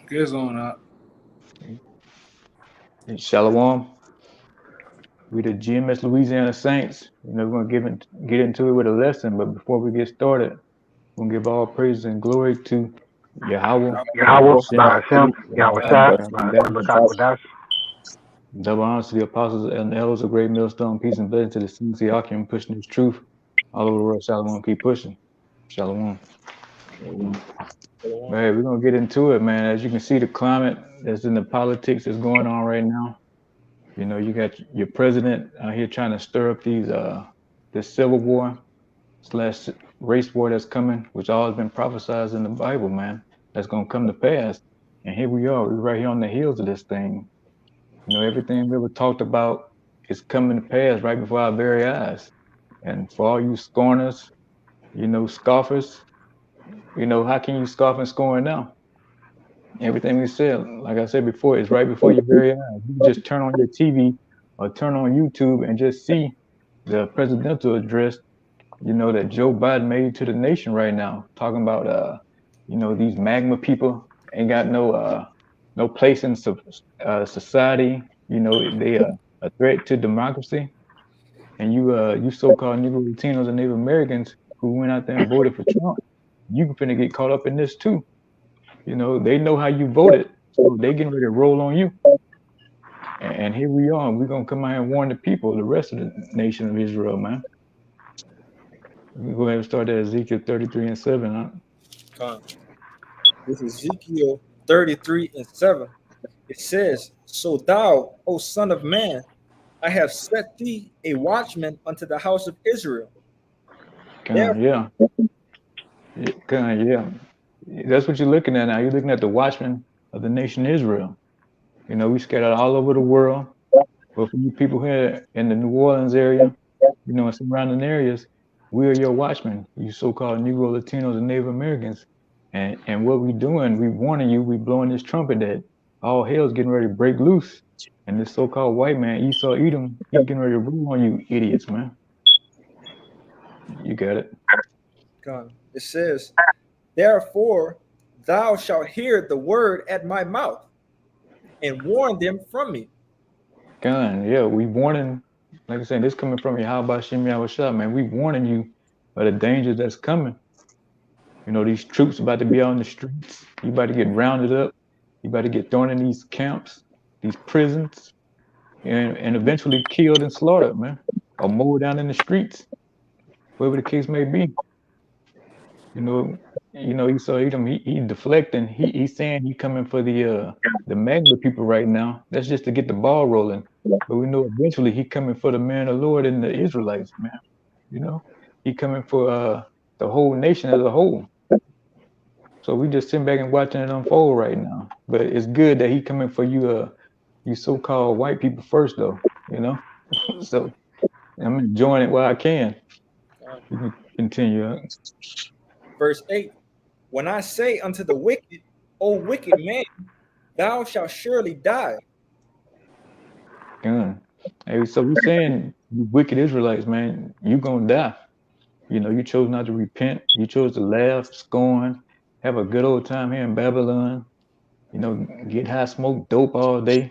Guess on up. Shalom. We the GMS Louisiana Saints. We're gonna get into it with a lesson, but before we get started, we're gonna give all praise and glory to Yahweh, Yahweh, Bashem, Ba'ashem, Yahweh Shai, Ba'ashem, B'Katash. double honors to the apostles and elders of Great Millstone. Peace and blessing to the saints of Yakim pushing this truth all over the world. Shalom, keep pushing. Shalom. But hey, we're gonna get into it, man. As you can see, the climate that's in the politics that's going on right now. You got your president out here trying to stir up this civil war slash race war that's coming, which all has been prophesied in the Bible, man. That's gonna come to pass. And here we are, we're right here on the heels of this thing. Everything we ever talked about is coming to pass right before our very eyes. And for all you scorners, scoffers, how can you scoff and scorn now? Everything we said, like I said before, is right before your very eyes. You just turn on your TV or turn on YouTube and just see the presidential address, that Joe Biden made to the nation right now, talking about, these magma people ain't got no place in society. They are a threat to democracy. And you so-called Negro Latinos and Native Americans who went out there and voted for Trump, you finna get caught up in this too. They know how you voted, so they getting ready to roll on you. And here we are. We're gonna come out and warn the people, the rest of the nation of Israel, man. We go ahead and start at Ezekiel 33 and 7, huh? This is Ezekiel 33 and 7. It says, "So thou, O son of man, I have set thee a watchman unto the house of Israel." Yeah. Yeah. That's what you're looking at now. You're looking at the watchman of the nation Israel. We scattered all over the world. But for you people here in the New Orleans area, and surrounding areas, we are your watchmen, you so-called Negro Latinos and Native Americans. And what we doing, we warning you, we blowing this trumpet that all hell's getting ready to break loose. And this so-called white man, Esau Edom, he's getting ready to rule on you idiots, man. You got it. It says, "Therefore thou shalt hear the word at my mouth, and warn them from me." Yeah, we warning, like I said, this coming from Yahweh Bashem Yahweh Shah, man. We warning you of the danger that's coming. These troops about to be out on the streets. You about to get rounded up. You about to get thrown in these camps, these prisons, and eventually killed and slaughtered, man, or mowed down in the streets, whatever the case may be. Esau Edom, he deflecting. He's saying he coming for the magma people right now. That's just to get the ball rolling. But we know eventually he coming for the man of the Lord and the Israelites, man. He coming for the whole nation as a whole. So we just sitting back and watching it unfold right now. But it's good that he coming for you so-called white people first, though. So I'm enjoying it while I can. You can continue. Verse 8, "When I say unto the wicked, O wicked man, thou shalt surely die." Hey, so we're saying, you wicked Israelites, man, you gonna die. You chose not to repent. You chose to laugh, scorn, have a good old time here in Babylon. Get high, smoke dope all day.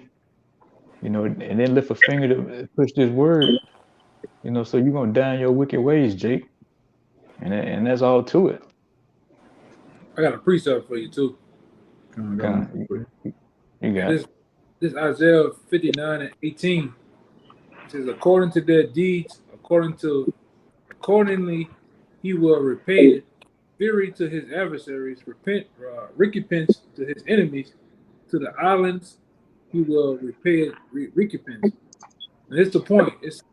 And then lift a finger to push this word. So you're gonna die in your wicked ways, Jake. And that's all to it. I got a precept for you too. You got it. This Isaiah 59 and 18. It says, "According to their deeds, accordingly, he will repay it. Fury to his adversaries, recompense to his enemies. To the islands, he will repay recompense." And it's the point. It's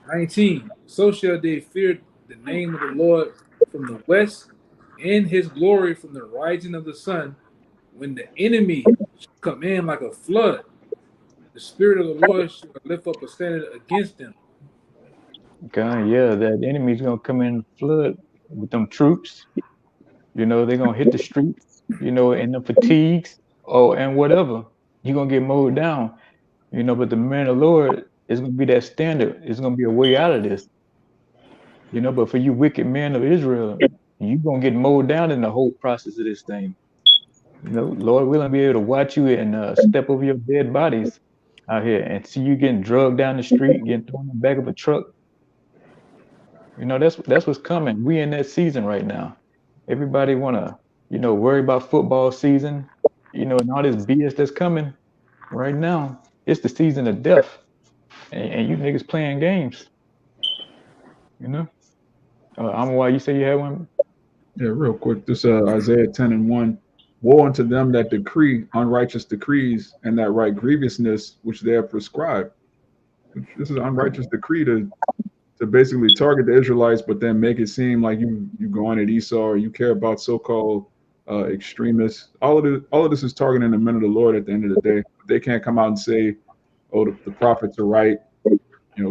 19. "So shall they fear the name of the Lord from the west, and his glory from the rising of the sun. When the enemy shall come in like a flood, the Spirit of the Lord shall lift up a standard against them." Yeah, that enemy's gonna come in flood with them troops. They're gonna hit the streets, in the fatigues, and whatever. You're gonna get mowed down. But the man of the Lord is gonna be that standard. It's gonna be a way out of this. But for you wicked men of Israel, you're gonna get mowed down in the whole process of this thing. You know, Lord willing, be able to watch you and step over your dead bodies out here and see you getting drugged down the street, getting thrown in the back of a truck. You know, that's what's coming. We in that season right now. Everybody wanna, worry about football season, and all this BS that's coming right now. It's the season of death, and you niggas playing games. You know. I'm why you say you had one. Yeah, real quick. This Isaiah 10:1. Woe unto them that decree unrighteous decrees and that write grievousness which they have prescribed. This is an unrighteous decree to basically target the Israelites, but then make it seem like you going at Esau or you care about so-called extremists. All of this is targeting the men of the Lord at the end of the day. They can't come out and say, "Oh, the prophets are right."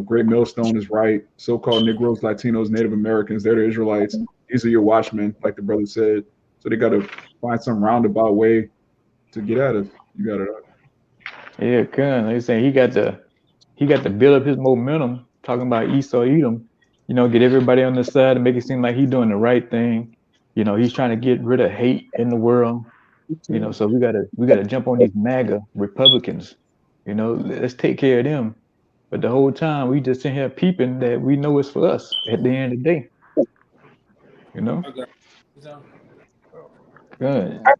Great Millstone is right. So-called Negroes, Latinos, Native Americans, they're the Israelites. These are your watchmen, like the brother said. So they got to find some roundabout way to get at us. You got it. Yeah, Kun. They saying he got to build up his momentum, talking about Esau Edom, get everybody on the side and make it seem like he's doing the right thing. He's trying to get rid of hate in the world. So we gotta jump on these MAGA Republicans. Let's take care of them. But the whole time we just in here peeping that we know it's for us at the end of the day. Okay. Good. I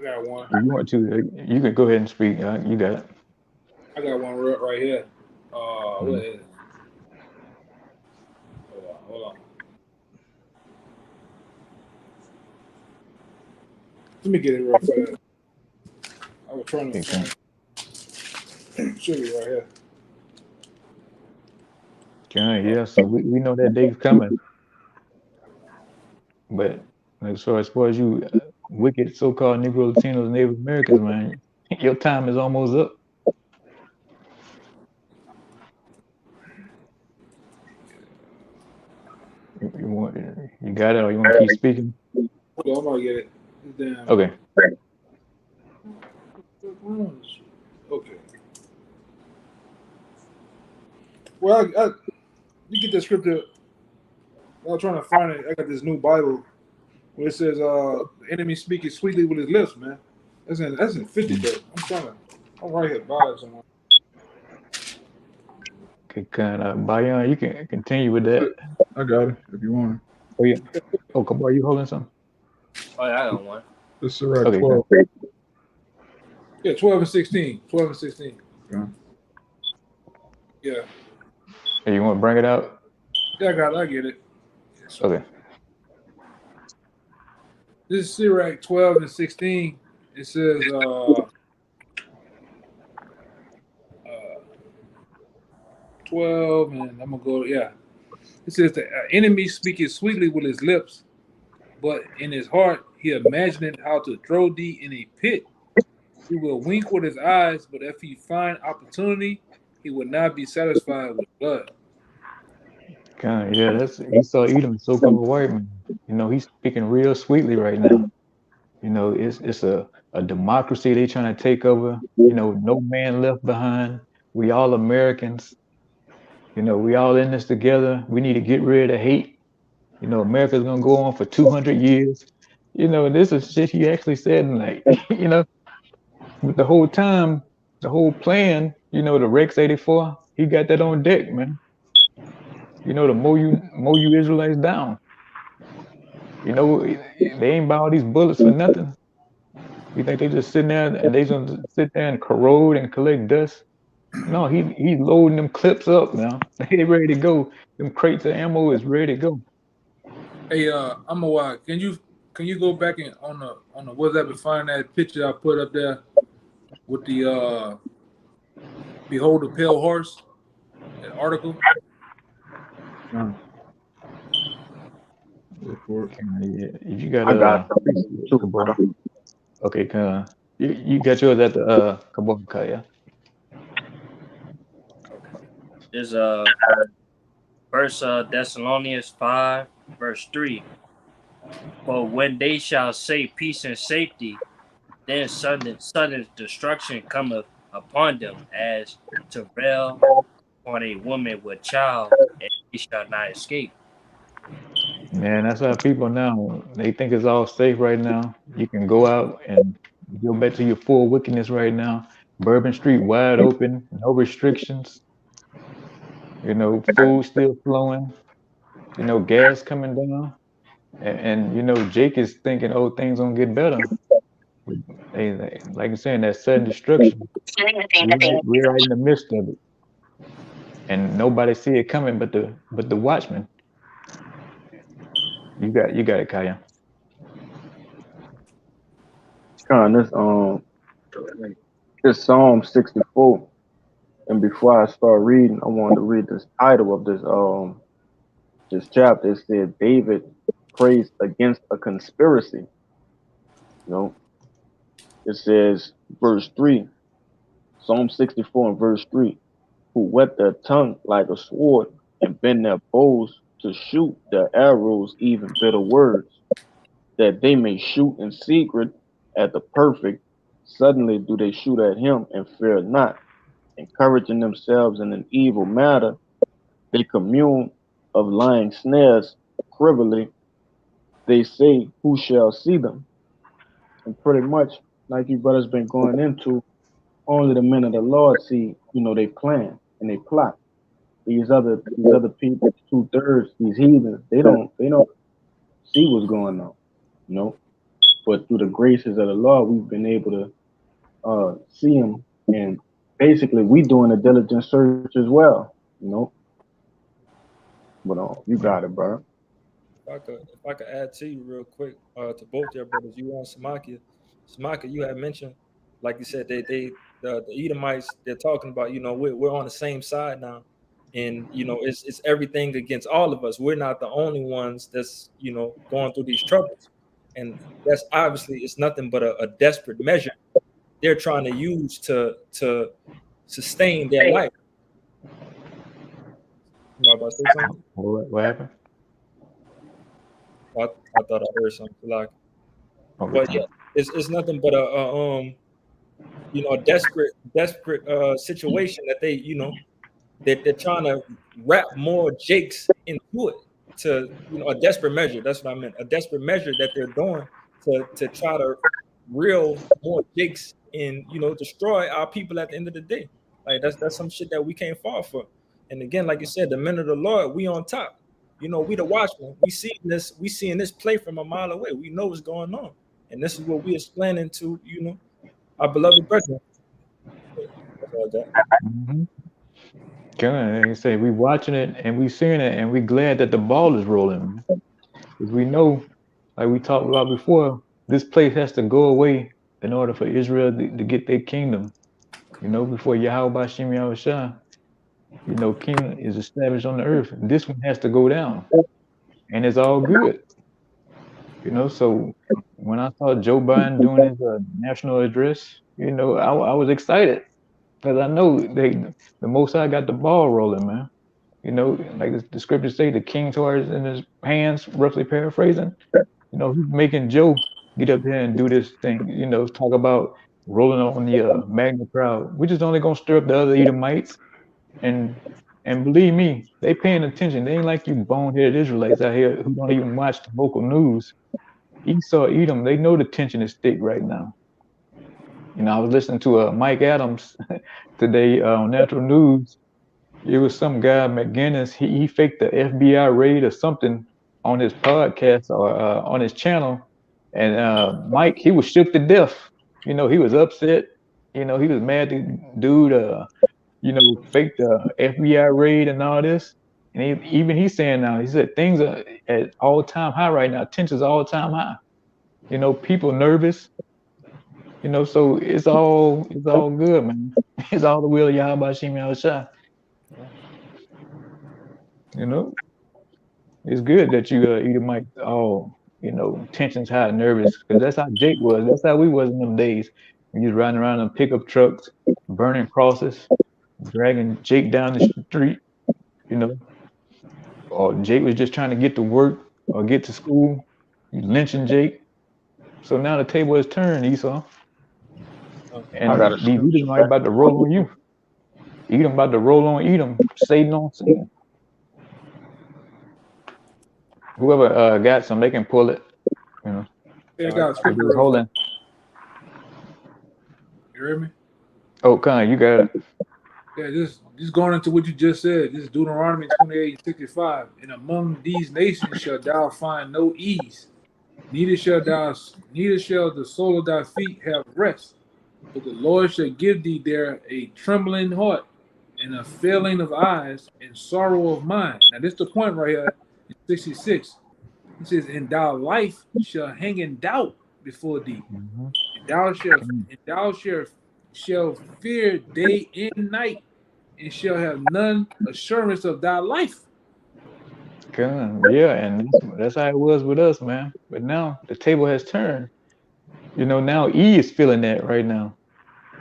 got one. If you want to, you can go ahead and speak. You got it. I got one right here. What is it? Hold on. Let me get it real fast. I was trying to find it. Should be right here. Yeah, so we know that day's coming. But as far as you wicked so-called Negro, Latinos, Native Americans, man, your time is almost up. You got it, or you want to keep speaking? Hold on, I'm gonna get it. Damn. Okay. Okay. Well, you get the scripture. I was trying to find it. I got this new Bible where it says, "The enemy speaking sweetly with his lips." Man, that's in 50 though. I'm right here by it somewhere. Okay, kind of. Bayan, you can continue with that. I got it if you want it. Oh yeah. Oh, come on, you holding something? Oh, yeah, I got one. This is right. Okay, 12. Yeah, 12 and 16. 12 and 16. Yeah. Yeah. Hey, you want to bring it out? Yeah, I get it. Okay. This is Sirach 12 and 16. It says, 12, and I'm going to go, yeah. It says, the enemy speaketh sweetly with his lips, but in his heart he imagineth how to throw thee in a pit. He will wink with his eyes, but if he find opportunity, he will not be satisfied with blood. Kind of, yeah, that's Esau Edom, so-called white man. He's speaking real sweetly right now. It's a democracy they trying to take over. No man left behind. We all Americans. We all in this together. We need to get rid of hate. America's gonna go on for 200 years. This is shit he actually said tonight. But the whole time, the whole plan, the Rex 84, he got that on deck, man. The more you Israelites down. They ain't buy all these bullets for nothing. You think they just sitting there and they gonna sit there and corrode and collect dust? No, he's loading them clips up now. They ready to go. Them crates of ammo is ready to go. Hey, I'm a can you go back and on the WhatsApp and find that picture I put up there with the Behold the Pale Horse, that article? Look for it. Yeah, you got I got something too, brother. Okay, you got yours at the Kabaka, yeah. There's First Thessalonians 5, verse 3. For when they shall say peace and safety, then sudden destruction cometh upon them, as travail upon a woman with child, and he shall not escape. Man, that's how people now, they think it's all safe right now. You can go out and go back to your full wickedness right now. Bourbon Street wide open, no restrictions. Food still flowing. Gas coming down. And Jake is thinking, oh, things gonna get better. Like I'm saying, that sudden destruction. We're right in the midst of it, and nobody see it coming, but the watchman. You got it, Kaya. This Psalm 64. And before I start reading, I wanted to read this title of this chapter. It said David prays against a conspiracy. It says verse 3, Psalm 64 and verse 3, who whet their tongue like a sword and bend their bows to shoot their arrows, even bitter words, that they may shoot in secret at the perfect. Suddenly do they shoot at him and fear not, encouraging themselves in an evil matter. They commune of lying snares privily. They say, who shall see them? And pretty much, like you brothers been going into, only the men of the Lord see, they plan and they plot. These other people, 2/3, these heathens, they don't see what's going on, you know. But through the graces of the Lord, we've been able to see him, and basically we doing a diligent search as well, But you got it, bro. If I could add to you real quick, to both your brothers, you and Samakia. Samakia, you had mentioned, like you said, the Edomites, they're talking about, we're on the same side now. And it's everything against all of us. We're not the only ones that's going through these troubles. And that's obviously it's nothing but a desperate measure they're trying to use to sustain their life. You about to say something? What happened? I thought I heard something like, Okay. but yeah, it's nothing but a desperate situation that they're trying to wrap more Jakes into it to a desperate measure. That's what I meant. A desperate measure that they're doing to try to reel more Jakes and destroy our people at the end of the day. Like that's some shit that we can't fall for. And again, like you said, the men of the Lord, we on top. We the watchmen. We seeing this play from a mile away. We know what's going on. And this is what we explaining to, our beloved brethren. That's all I got. Mm-hmm. Like I say, we watching it and we seeing it, and we glad that the ball is rolling. Because we know, like we talked about before, this place has to go away in order for Israel to get their kingdom. Before Yahweh Shem Yahushua, kingdom is established on the earth. This one has to go down, and it's all good. So when I saw Joe Biden doing his national address, I was excited because I know the Most High got the ball rolling, man. Like the scriptures say, the king's heart is in his hands, roughly paraphrasing. He's making Joe get up here and do this thing, talk about rolling on the magna crowd, which is only going to stir up the other Edomites. And believe me, they paying attention. They ain't like you boneheaded Israelites out here who don't even watch the local news. Esau, Edom, they know the tension is thick right now. I was listening to Mike Adams today on Natural News. It was some guy, McGinnis, he faked the FBI raid or something on his podcast or on his channel. And Mike, he was shook to death. He was upset. He was mad the dude, faked the FBI raid and all this. And he's saying now, he said things are at all-time high right now. Tension's all-time high. People nervous. So it's all good, man. It's all the will of Yahweh Shem Yahushua. It's good that you Edomite tensions high, nervous, because that's how Jake was. That's how we was in them days. We was riding around in pickup trucks, burning crosses, dragging Jake down the street, or Jake was just trying to get to work or get to school, you lynching Jake. So now the table is turned, Esau. And these Edomites about to roll on you. Edom about to roll on Edom, Satan on Satan. whoever got some, they can pull it. You know, Yeah, I got a if scripture you're real quick. holding. You hear me? Oh, Con, you got it. Yeah, just going into what you just said. This is Deuteronomy 28:65. And among these nations shall thou find no ease, neither shall the sole of thy feet have rest. But the Lord shall give thee there a trembling heart, and a failing of eyes, and sorrow of mind. Now, this is the point right here in 66. He says, and thy life shall hang in doubt before thee, Mm-hmm. and thou shall fear day and night, and shall have none assurance of thy life. Con, yeah, and that's how it was with us, man. But now the table has turned. You know, now E is feeling that right now.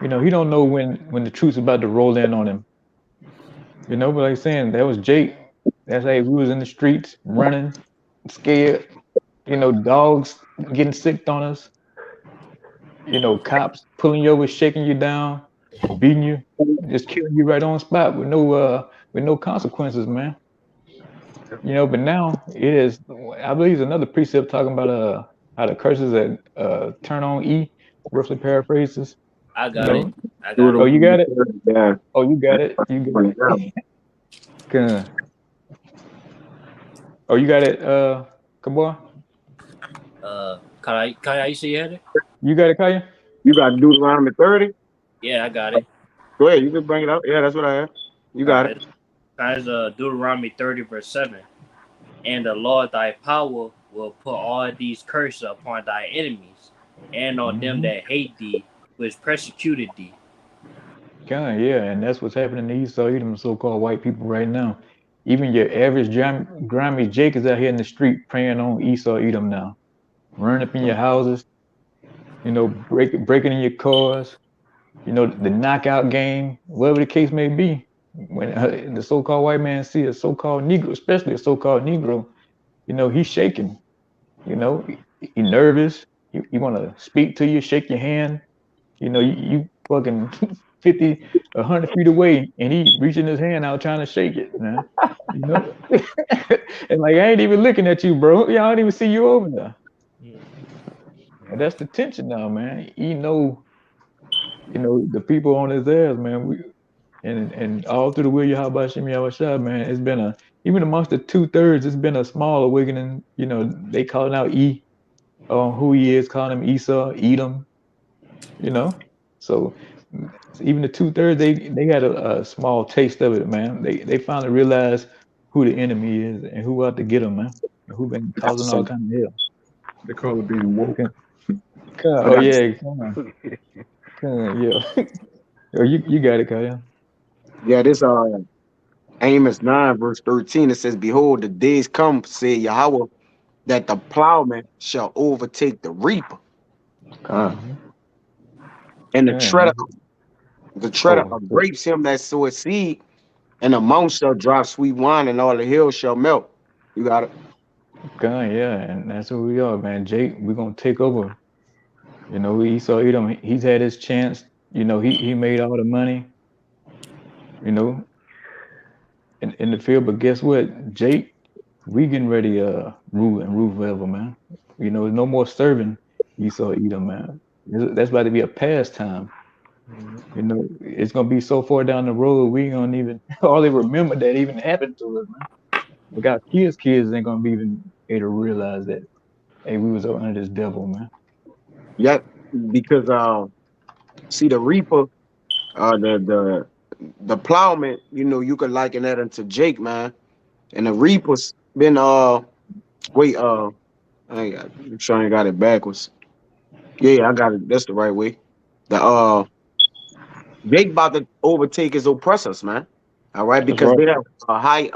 You know, he don't know when the truth's about to roll in on him. You know, but like saying that was Jake. That's how we was in the streets running, scared. You know, dogs getting sick on us. You know, cops pulling you over, shaking you down, beating you, just killing you right on spot with no consequences, man. You know, but now it is. I believe it's another precept talking about how the curses that turn on E, roughly paraphrases. I You got it. know, I got oh, it. you got it. Yeah. Oh, you got it. You got it. Good. Oh, you got it. Kabor. Can I see you had it? You got it, Kaya. You got Deuteronomy 30? Yeah, I got it. Go ahead, you can bring it up. Yeah, that's what I have. You got it. Guys, Deuteronomy 30 verse 7. And the Lord thy power will put all these curses upon thy enemies, and on them that hate thee, which persecuted thee. Kind of, yeah, and that's what's happening to Esau, Edom, so-called white people right now. Even your average grimy Jake is out here in the street praying on Esau, Edom now, running up in your houses, you know, breaking in your cars, you know, the knockout game, whatever the case may be. When the so-called white man see a so-called Negro, especially a so-called Negro, you know, he's shaking. You know, he nervous. You want to speak to you, shake your hand. You know, you fucking 50, 100 feet away, and he reaching his hand out trying to shake it, man. You know, and like I ain't even looking at you, bro. Yeah, I don't even see you over there. And that's the tension now, man. You know, the people on his ass, man. And all through the will, Yahweh Shem Yahweh, man. It's been even amongst the 2/3, it's been a small awakening. You know, they calling out E on who he is, calling him Esau, Edom. You know, so even the 2/3, they got a small taste of it, man. They finally realized who the enemy is and who out to get them, man. And who been causing all kind of hell. They call it being woke. Oh yeah, come on, yeah. Oh, you got it, Kyle. Yeah, this Amos 9, verse 13, it says, behold, the days come, said Yahweh, that the plowman shall overtake the reaper. And the treader of grapes him that soweth seed, and the mount shall drop sweet wine, and all the hills shall melt. You got it? God, yeah, and that's who we are, man. Jake, we're gonna take over. You know, Esau Edom, he's had his chance. You know, he made all the money, you know, in the field. But guess what? Jake, we getting ready rule forever, man. You know, no more serving Esau Edom, man. That's about to be a pastime. You know, it's gonna be so far down the road, we ain't gonna even hardly remember that even happened to us, man. We got kids ain't gonna be even able to realize that, hey, we was under this devil, man. Yep, because see the reaper, the plowman, you know, you could liken that into Jake, man. And the reaper's been wait, I'm sure I got it backwards. Yeah, I got it. That's the right way. The Jake about to overtake his oppressors, man. All right, because they have a high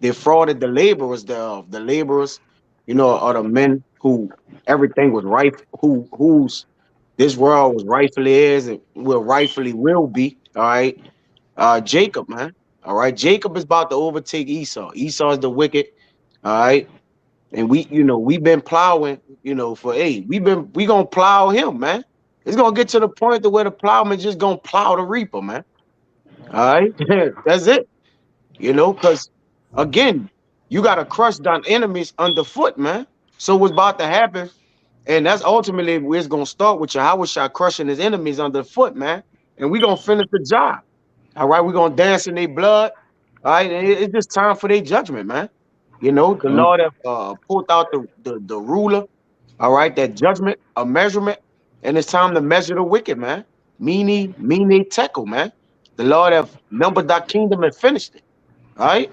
defrauded the laborers thereof. The laborers, you know, are the men who everything was right, whose this world was rightfully is and will be. All right. Jacob, man. All right. Jacob is about to overtake Esau. Esau is the wicked. All right. And we've been plowing, we gonna plow him, man. It's gonna get to the point to where the plowman just gonna plow the reaper, man. All right. That's it. You know, because again, You got to crush down enemies underfoot, man. So what's about to happen, and that's ultimately where it's going to start with Yahweh Shah crushing his enemies underfoot, man. And we're going to finish the job. All right, we're going to dance in their blood. All right, and it's just time for their judgment, man. You know, the Lord have pulled out the ruler, all right, that judgment, a measurement, and it's time to measure the wicked, man. Mene, tekel, man. The Lord have numbered that kingdom and finished it, all right?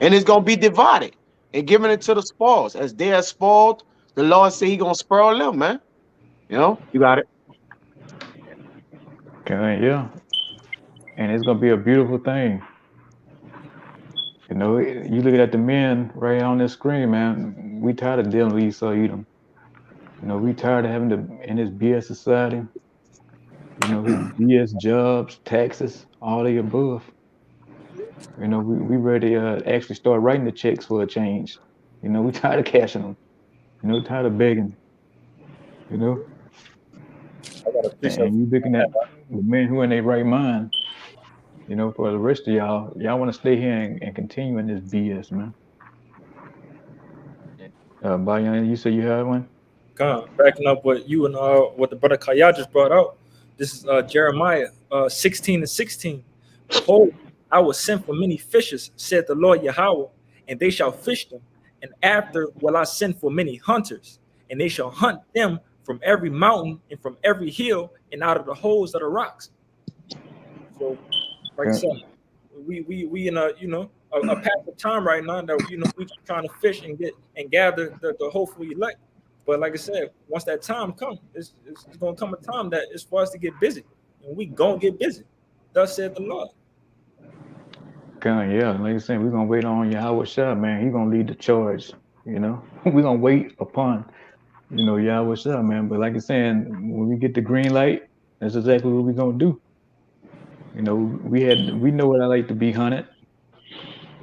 And it's going to be divided and given it to the spoils. As they are spoiled, the Lord say he going to spoil them, man. You know, you got it. Okay, yeah. And it's gonna be a beautiful thing. You know, you look at the men right on this screen, man. We tired of dealing with Esau Edom. You know, we tired of having to in this BS society. You know, his BS jobs, taxes, all the above. You know, we ready to actually start writing the checks for a change. You know, we tired of cashing them. You know, tired of begging. You know, I got a picture of and you looking at the men who in their right mind. You know, for the rest of y'all want to stay here and continue in this BS, man. Bayan, you said you had one? backing up what you and what the brother Kaya just brought out. This is Jeremiah 16:16. Behold, I will send for many fishers, said the Lord Yahweh, and they shall fish them. And after will I send for many hunters, and they shall hunt them from every mountain and from every hill and out of the holes of the rocks. So, like I said, we in a a path of time right now that we trying to fish and get and gather the hopeful elect. But like I said, once that time comes, it's gonna come a time that it's for us to get busy, and we gonna get busy. Thus said the Lord. Yeah, like I said, we're gonna wait on Yahweh Shah, man. He gonna lead the charge. You know, we're gonna wait upon Yahweh Shah, man. But like I said, when we get the green light, that's exactly what we're gonna do. You know, we know what I like to be hunted.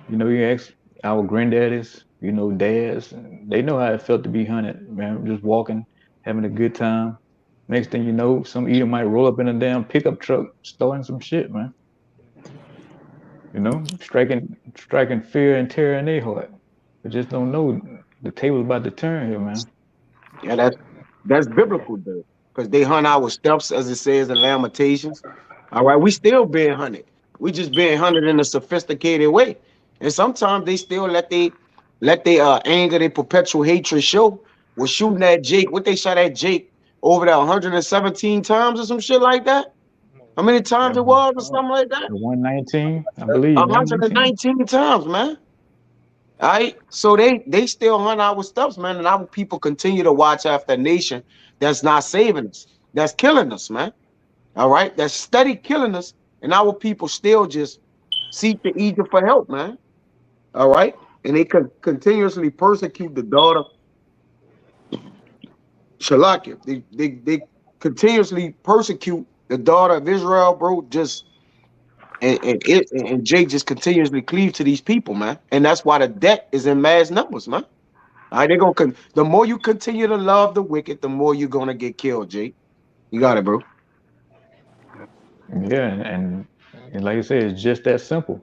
You know, you ask our granddaddies, dads, they know how it felt to be hunted, man. Just walking, having a good time. Next thing you know, some eater might roll up in a damn pickup truck, starting some shit, man. You know, striking fear and terror in their heart. They just don't know the table's about to turn here, man. Yeah, that's biblical, though, because they hunt our steps, as it says in Lamentations. All right, we still being hunted. We just being hunted in a sophisticated way, and sometimes they still let they anger, their perpetual hatred show. Was shooting at Jake. What they shot at Jake over there 117 times or some shit like that. How many times it was or something like that? 119, I believe. 119 times, man. All right, so they still hunt our stuff, man, and our people continue to watch after a nation that's not saving us, that's killing us, man. All right, that's steady killing us, and our people still just seek to Egypt for help, man. All right, and they continuously persecute the daughter Shalakia. They continuously persecute the daughter of Israel, bro. Just and Jake just continuously cleave to these people, man, and that's why the debt is in mass numbers, man. All right, they're gonna the more you continue to love the wicked, the more you're gonna get killed, Jake. You got it, bro. Yeah, and like I said, it's just that simple.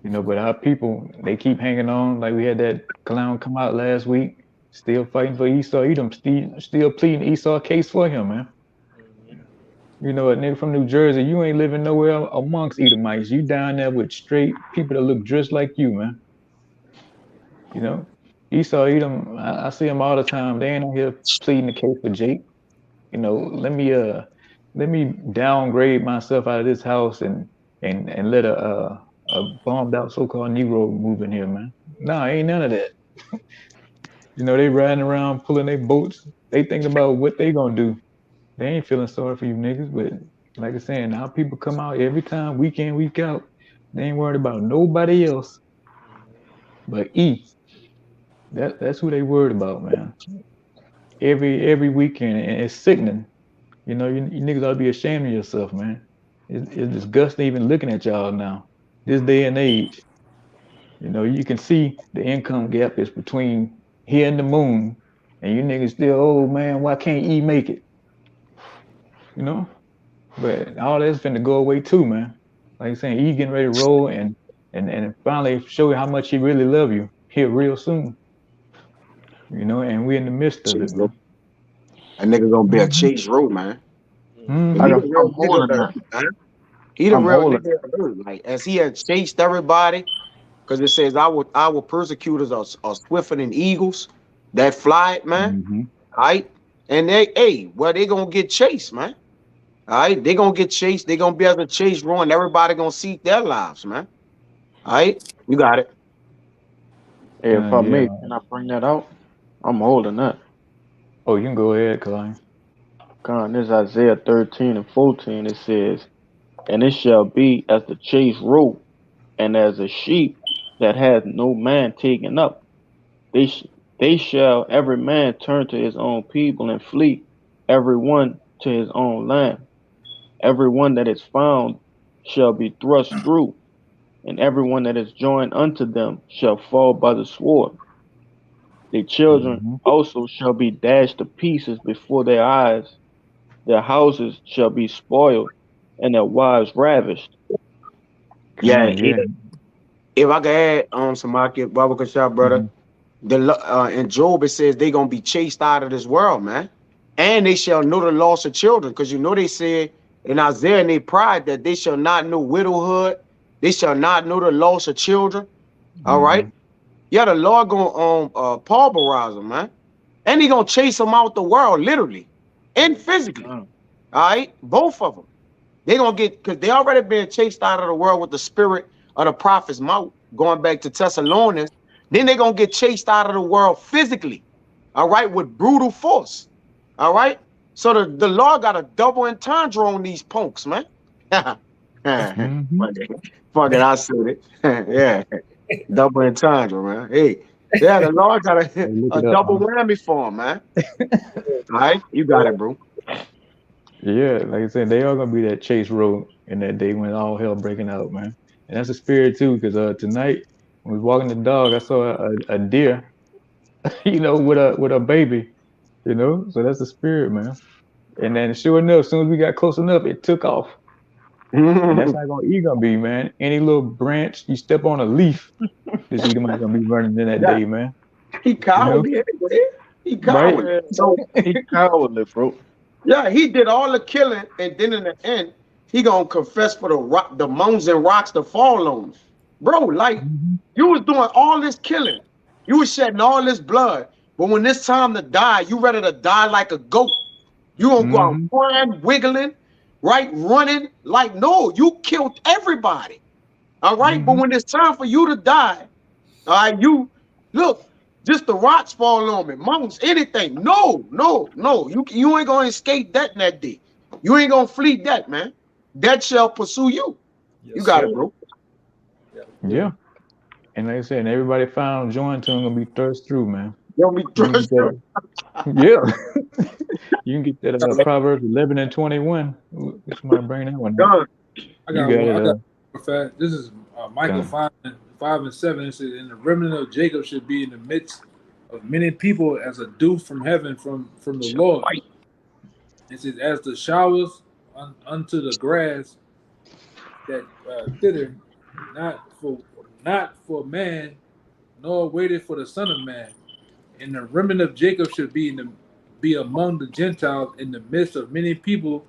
But our people, they keep hanging on. Like we had that clown come out last week, still fighting for Esau Edom, still pleading Esau case for him, man. A nigga from New Jersey, you ain't living nowhere amongst Edomites. You down there with straight people that look just like you, man. Esau Edom, I see them all the time. They ain't out here pleading the case for Jake. Let me downgrade myself out of this house and let a bombed out so-called Negro move in here, man. Nah, ain't none of that. They riding around pulling their boats. They thinking about what they gonna do. They ain't feeling sorry for you niggas, but like I said, now people come out every time, week in, week out. They ain't worried about nobody else but E. That's who they worried about, man. Every weekend, and it's sickening. You niggas ought to be ashamed of yourself, man. It's disgusting even looking at y'all now. This day and age. You can see the income gap is between here and the moon, and you niggas still, oh man, why can't E make it? But all that's finna go away too, man. Like I'm saying, E getting ready to roll, and and finally show you how much he really love you here real soon. You know, and we're in the midst of it, man. That nigga gonna be a Mhm. Chase Road, man. Mhm. He the I'm real nigga of holding the that. earth, man. He the I'm real holding. nigga of the earth. Like as he had chased everybody, because it says our persecutors are swifter than eagles that fly, man. Mhm. All right. And they gonna get chased, man. All right, they gonna get chased, they gonna be able to chase Ron. Everybody gonna seek their lives, man. All right, you got it. Hey, if I may, Yeah. can I bring that out? I'm holding that. Oh, you can go ahead, Kalani. God, this Isaiah 13 and 14. It says, "And it shall be as the chase rope, and as a sheep that hath no man taken up. They sh- they shall every man turn to his own people and flee, every one to his own land. Every one that is found shall be thrust through, and every one that is joined unto them shall fall by the sword. Their children Mhm. also shall be dashed to pieces before their eyes. Their houses shall be spoiled, and their wives ravished." Yeah, Yeah. if I could add some market Baba Kashab, brother. Mhm. In Job it says they gonna be chased out of this world, man. And they shall know the loss of children, because you know they said in Isaiah in their pride that they shall not know widowhood, they shall not know the loss of children. All right. Mhm. Yeah, the Lord gonna pulverize them, man. And he gonna chase them out the world, literally and physically. Mm. All right, both of them. They gonna get, because they already been chased out of the world with the spirit of the prophet's mouth, going back to Thessalonians. Then they gonna get chased out of the world physically, all right, with brutal force. All right. So the Lord got a double entendre on these punks, man. Fuck Mhm. it. Fuck it, I said it. Yeah. Double entendre, man. Hey, yeah, the Lord got Hey, look a it up, double man. whammy for him, man. All right, you got it, bro. Yeah, like I said, they are gonna be that chase road in that day when all hell breaking out, man. And that's the spirit too, because tonight when we was walking the dog, I saw a deer, you know, with a baby, you know. So that's the spirit, man. And then sure enough, as soon as we got close enough, it took off. And that's how you gonna be, man. Any little branch you step on a leaf, this Edomite gonna be running in that Yeah, day, man. he You know, cowardly anyway. He right? cowardly. Yeah, So he cowardly, bro. yeah, he did all the killing, and then in the end, he gonna confess for the mountains and rocks to fall on him. Bro, like Mhm. you was doing all this killing, you was shedding all this blood, but when it's time to die, you ready to die like a goat. You gonna go out Mhm. crying, wiggling, right, running like no, you killed everybody. All right, but Mhm. when it's time for you to die, all right, you look, just the rocks fall on me, mountains, anything. No, no, no. You ain't gonna escape that in that day. You ain't gonna flee that, man. That shall pursue you. You Yes, got sir. it, bro. Yeah. And like I said, and everybody found joined to him gonna be thrust through, man. Don't be You can get trust. that. Yeah. You can get that Proverbs 11 and 21. Somebody bring that one up. Done. I You got got one. it, I got fast. This is Michael Con. 5:5 and 7. It says, "And the remnant of Jacob should be in the midst of many people as a dew from heaven from the Lord." It says, "As the showers unto the grass that thither, not for man, nor waited for the Son of Man. And the remnant of Jacob should be among the Gentiles in the midst of many people,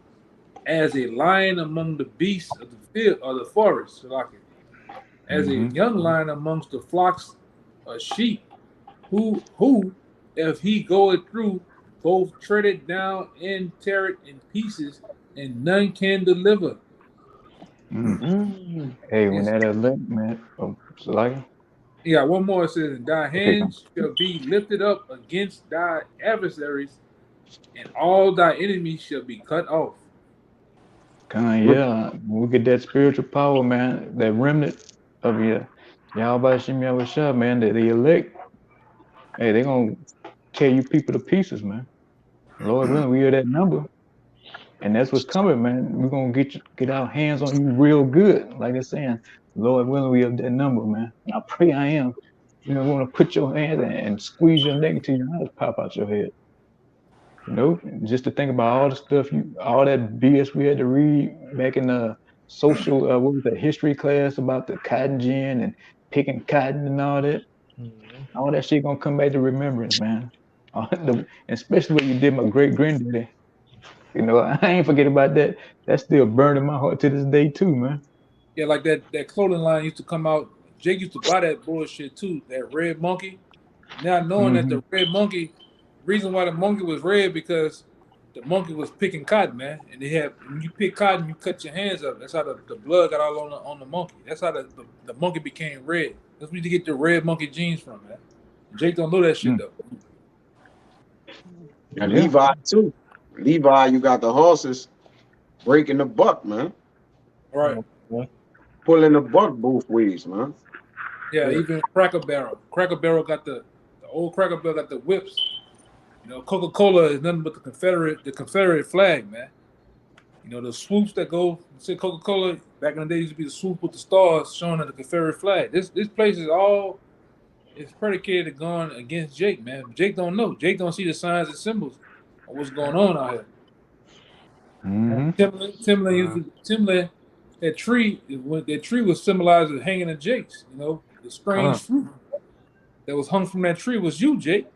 as a lion among the beasts of the field or the forest, as a Mm-hmm. young lion amongst the flocks of sheep, who if he goeth through, both tread it down and tear it in pieces, and none can deliver." Mm. Mm. Hey, when It's, that elect, man, oh, Salaki? yeah, one more, it says, "And thy Okay, come. hands shall be lifted up against thy adversaries, and all thy enemies shall be cut off." Con, yeah. When we get that spiritual power, man, that remnant of Yahweh Shem Yahushua, man, the elect, hey, they gonna tear you people to pieces, man. Lord willing, we hear that number. And that's what's coming, man. We're gonna get our hands on you real good. Like they're saying, Lord willing, we have that number, man. I pray I am. You know, want to put your hands and squeeze your neck until your eyes pop out your head. You know, just to think about all the stuff all that BS we had to read back in social what was that history class about the cotton gin and picking cotton and all that. All that shit gonna come back to remembrance, man. Especially when you did my great granddaddy. You know, I ain't forget about that. That's still burning my heart to this day too, man. Yeah, like that clothing line used to come out. Jake used to buy that bullshit too. That red monkey. Now knowing that Mm-hmm. the red monkey, reason why the monkey was red because the monkey was picking cotton, man. And they had when you pick cotton, you cut your hands up. That's how the blood got all on the monkey. That's how the monkey became red. That's where you get the red monkey genes from, man. Jake don't know that shit though. And Levi too. Levi, you got the horses breaking the buck, man. Right. Pulling the buck both ways, man. Yeah, even Cracker Barrel. Cracker Barrel got the old Cracker Barrel got the whips. You know, Coca-Cola is nothing but the Confederate flag, man. You know, the swoops that go, say Coca-Cola, back in the day used to be the swoop with the stars showing the Confederate flag. This place is all it's predicated going against Jake, man. Jake don't know. Jake don't see the signs and symbols of what's going on out here. Timberland, that tree was symbolized as hanging in Jake's. You know, the strange fruit that was hung from that tree was you, Jake.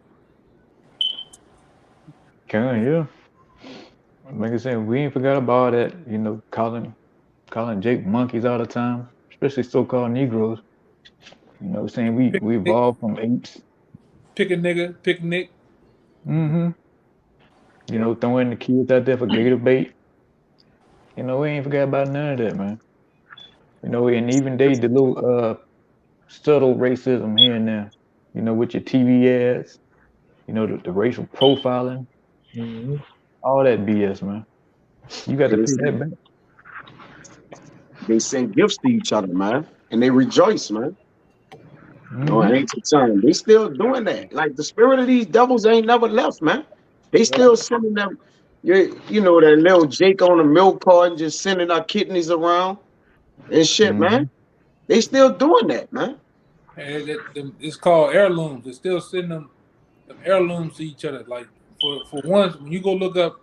Yeah. Like I said, we ain't forgot about that. You know, calling Jake monkeys all the time, especially so-called Negroes. You know, saying we evolved from apes. Pick a nigga, pick Nick. Mm-hmm. You know, throwing the kids out there for gator bait. You know, we ain't forgot about none of that, man. You know, and even the little subtle racism here and there. You know, with your TV ads. You know, the racial profiling. All that BS, man. You got to pay that back. They send gifts to each other, man, and they rejoice, man. No, it ain't the time. They still doing that. Like the spirit of these devils ain't never left, man. They still sending them. You know that little Jake on the milk carton just sending our kidneys around and shit, man. They still doing that, man. And it's called heirlooms. They're still sending them heirlooms to each other. Like for once, when you go look up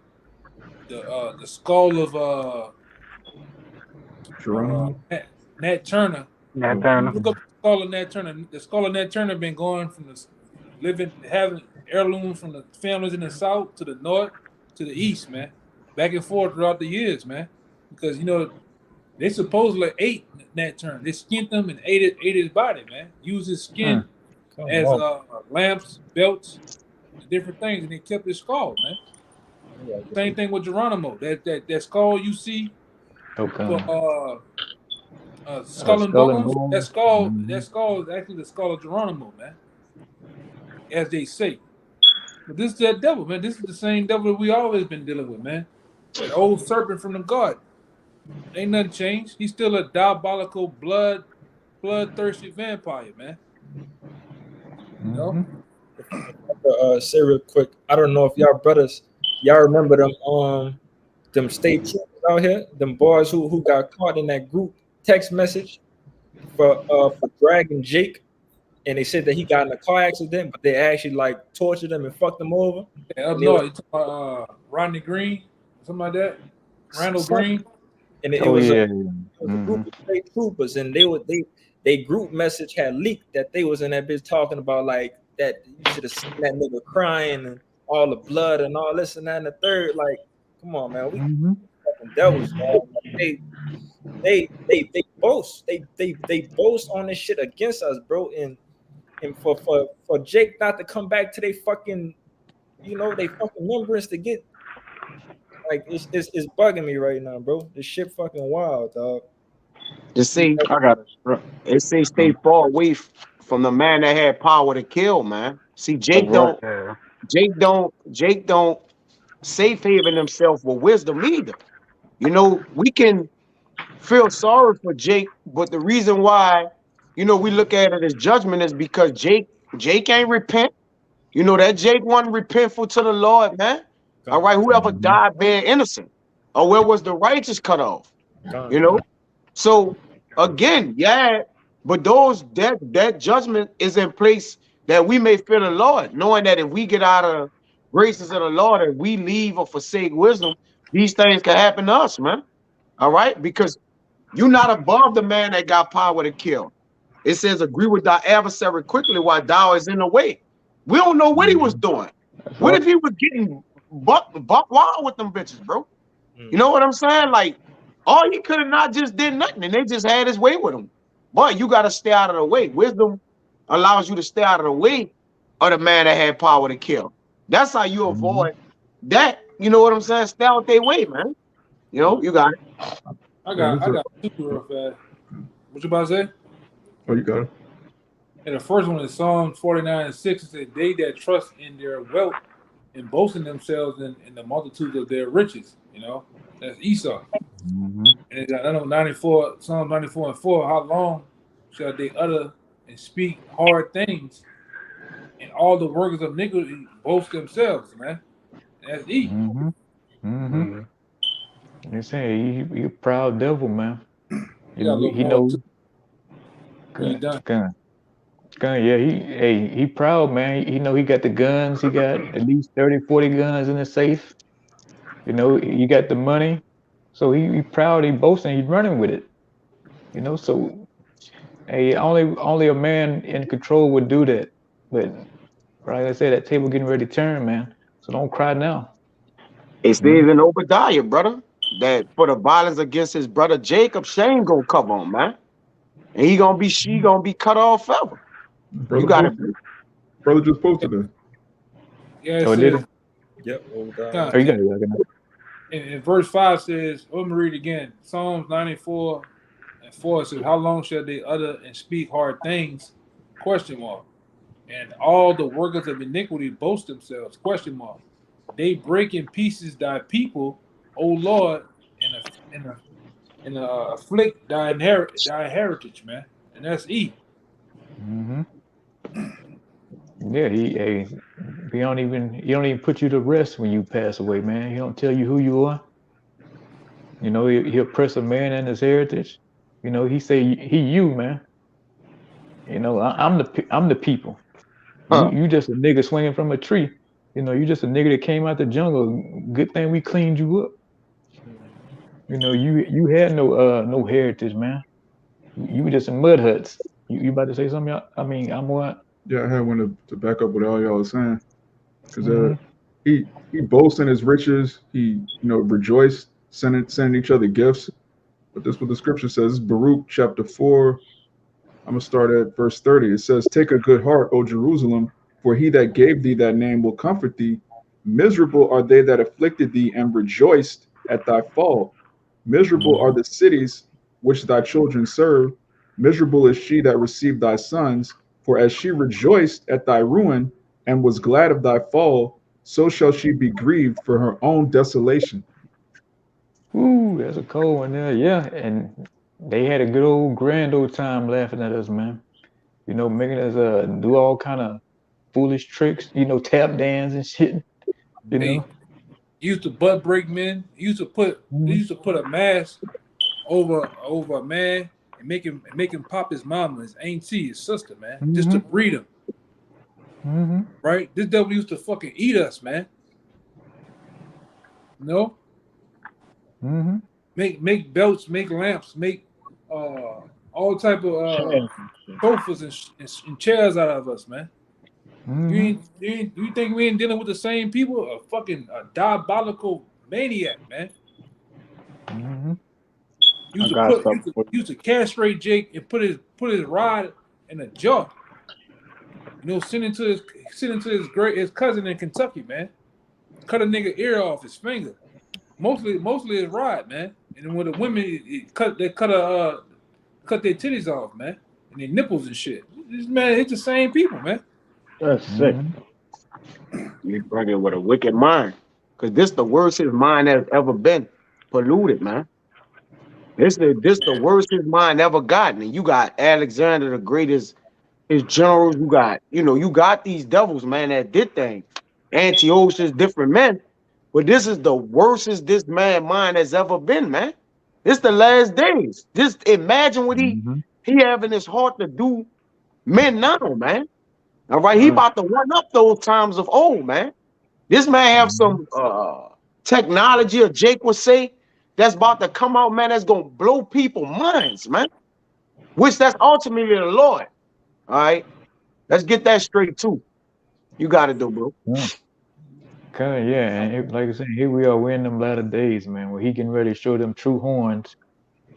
the skull of Nat Turner. Nat Turner. Look up the skull of Nat Turner. The skull of Nat Turner been going from having heirlooms from the families in the south to the north to the east, man. Back and forth throughout the years, man. Because you know they supposedly ate Nat Turner. They skinned him and ate his body, man. Used his skin as lamps, belts, and different things, and they kept his skull, man. Same thing with Geronimo. That skull you see for Skull and Bones. That skull is actually the skull of Geronimo, man. As they say. But this is that devil, man. This is the same devil that we always been dealing with, man. That old serpent from the garden. Ain't nothing changed. He's still a diabolical, bloodthirsty vampire, man. You know? Say real quick. I don't know if y'all remember them state troopers out here, them boys who got caught in that group text message for dragging Jake, and they said that he got in a car accident, but they actually like tortured him and fucked him over. Yeah, up north, you talking about Rodney Green, something like that. Randall Green. And it was a group of state troopers, and they group message had leaked that they was in that bitch talking about like that you should have seen that nigga crying and all the blood and all this and that and the third. Like, come on, man, we fucking devils, man. They boast. They boast on this shit against us, bro. And for Jake not to come back to they fucking, you know, they fucking remembrance to get. Like it's bugging me right now, bro. This shit fucking wild, dog. Just see, it say stay far away from the man that had power to kill, man. See, Jake don't safe haven himself with wisdom either. You know, we can feel sorry for Jake, but the reason why, you know, we look at it as judgment is because Jake ain't repent. You know that Jake wasn't repentful to the Lord, man. All right, whoever died being innocent, or where was the righteous cut off? You know, so again, but that judgment is in place that we may fear the Lord, knowing that if we get out of graces of the Lord and we leave or forsake wisdom, these things can happen to us, man. All right, because You're not above the man that got power to kill. It says, agree with thy adversary quickly while thou is in the way. We don't know what he was doing. That's What right. if he was getting buck wild with them bitches, bro? Mm. You know what I'm saying? Like, all he could have not just did nothing, and they just had his way with him. But you got to stay out of the way. Wisdom allows you to stay out of the way of the man that had power to kill. That's how you avoid that. You know what I'm saying? Stay out their way, man. You know, you got it. I got two real fast. What you about to say? Oh, you got it. And the first one is Psalm 49:6. It said, "They that trust in their wealth and boast in themselves in the multitude of their riches." You know, that's Esau. Mm-hmm. And I know 94, Psalm 94:4. How long shall they utter and speak hard things, and all the workers of iniquity boast themselves, man? That's E. Mm-hmm. Mm-hmm. They say he a proud devil, man. You got a little He more knows. too when you're done. Yeah, he proud, man. He know he got the guns. He got at least 30, 40 guns in the safe. You know, you got the money. So he proud, he boasting, he's running with it. You know, so hey, only a man in control would do that. But like I said, that table getting ready to turn, man. So don't cry now. It says in Obadiah, brother, that for the violence against his brother Jacob, shame gonna cover him, man. And she gonna be cut off forever. Brother You got it. brother just posted it. Yeah, it Oh, did says, it? Yep. Nah, Oh, you got it. in verse 5 says, let me read again. Psalms 94:4 says, how long shall they utter and speak hard things? Question mark. And all the workers of iniquity boast themselves? Question mark. They break in pieces thy people, O Lord, and afflict thy heritage, man. And that's E. Mm-hmm. Yeah, he don't even put you to rest when you pass away, man. He don't tell you who you are. You know, he oppress a man and his heritage. You know, he say he you, man. You know, I'm the people. Huh. You just a nigga swinging from a tree. You know, you just a nigga that came out the jungle. Good thing we cleaned you up. You know, you had no heritage, man. You were just in mud huts. You about to say something? I mean, I'm what? Yeah, I had one to back up what all y'all was saying. Because Mhm. he boasts in his riches. He rejoiced, sending each other gifts. But this is what the scripture says. This is Baruch chapter 4. I'm gonna start at verse 30. It says, "Take a good heart, O Jerusalem, for he that gave thee that name will comfort thee. Miserable are they that afflicted thee and rejoiced at thy fall. Miserable are the cities which thy children serve. Miserable is she that received thy sons. For as she rejoiced at thy ruin and was glad of thy fall, so shall she be grieved for her own desolation." Ooh, that's a cold one there. Yeah, and they had a good old grand old time laughing at us, man. You know, making us do all kind of foolish tricks. You know, tap dance and shit. You Hey, know. used to butt break men. They used to put a mask over a man and make him pop his mama, his auntie, his sister, man, just to breed him. Mm-hmm. Right? This devil used to fucking eat us, man. No, Mm-hmm. make belts, make lamps, make all type of sofas and chairs out of us, man. Mm-hmm. You think we ain't dealing with the same people? A fucking diabolical maniac, man. Mm-hmm. I got something for you. Used to castrate Jake and put his rod in a jaw. You know, send it to his cousin in Kentucky, man. Cut a nigga ear off his finger. Mostly his rod, man. And then when the women cut their titties off, man, and their nipples and shit. This man, it's the same people, man. That's sick. You bring it with a wicked mind. Because this the worst his mind has ever been polluted, man. This the worst his mind ever gotten. And you got Alexander the Greatest, his generals, you got these devils, man, that did things. Antiochus, different men. But this is the worstest this man mind has ever been, man. It's the last days. Just imagine what he having his heart to do men now, man. All right, he about to run up those times of old, man. This man have some technology, or Jake would say, that's about to come out, man, that's gonna blow people's minds, man. Which that's ultimately the Lord. All right. Let's get that straight too. You got it though, bro. Okay, yeah, and like I said, here we are. We're in them latter days, man, where he getting ready to show them true horns.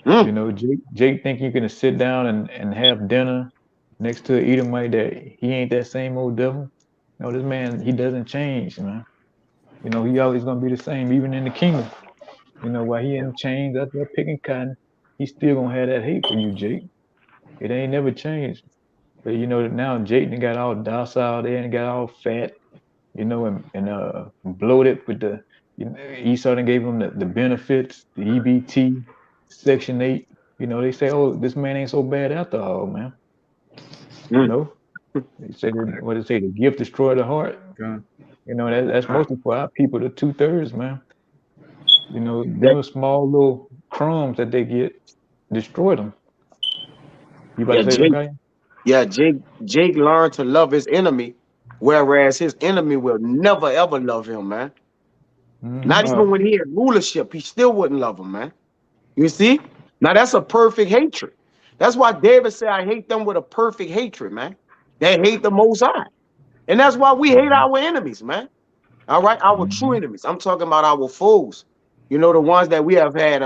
You know, Jake think you gonna sit down and have dinner next to an Edomite that he ain't that same old devil. No, this man, he doesn't change, man. You know, he always gonna be the same, even in the kingdom. You know, while he in chains out there picking cotton, he still gonna have that hate for you, Jake. It ain't never changed. But you know, now Jake done got all docile there and got all fat, you know, and bloated with the, you know, Esau done gave him the benefits, the EBT, Section 8. You know, they say, oh, this man ain't so bad after all, man. You know, they say, what they say, the gift destroyed the heart. God. You know, that's mostly for our people, the 2/3, man. You know, them small little crumbs that they get destroy them. You about Yeah, to say Jake. something, Kanye? Yeah, Jake learned to love his enemy, whereas his enemy will never ever love him, man. Not even when he had rulership, he still wouldn't love him, man. You see? Now that's a perfect hatred. That's why David said, I hate them with a perfect hatred, man. They hate the Most High. And that's why we hate our enemies, man. All right, our true enemies. I'm talking about our foes. You know, the ones that we have had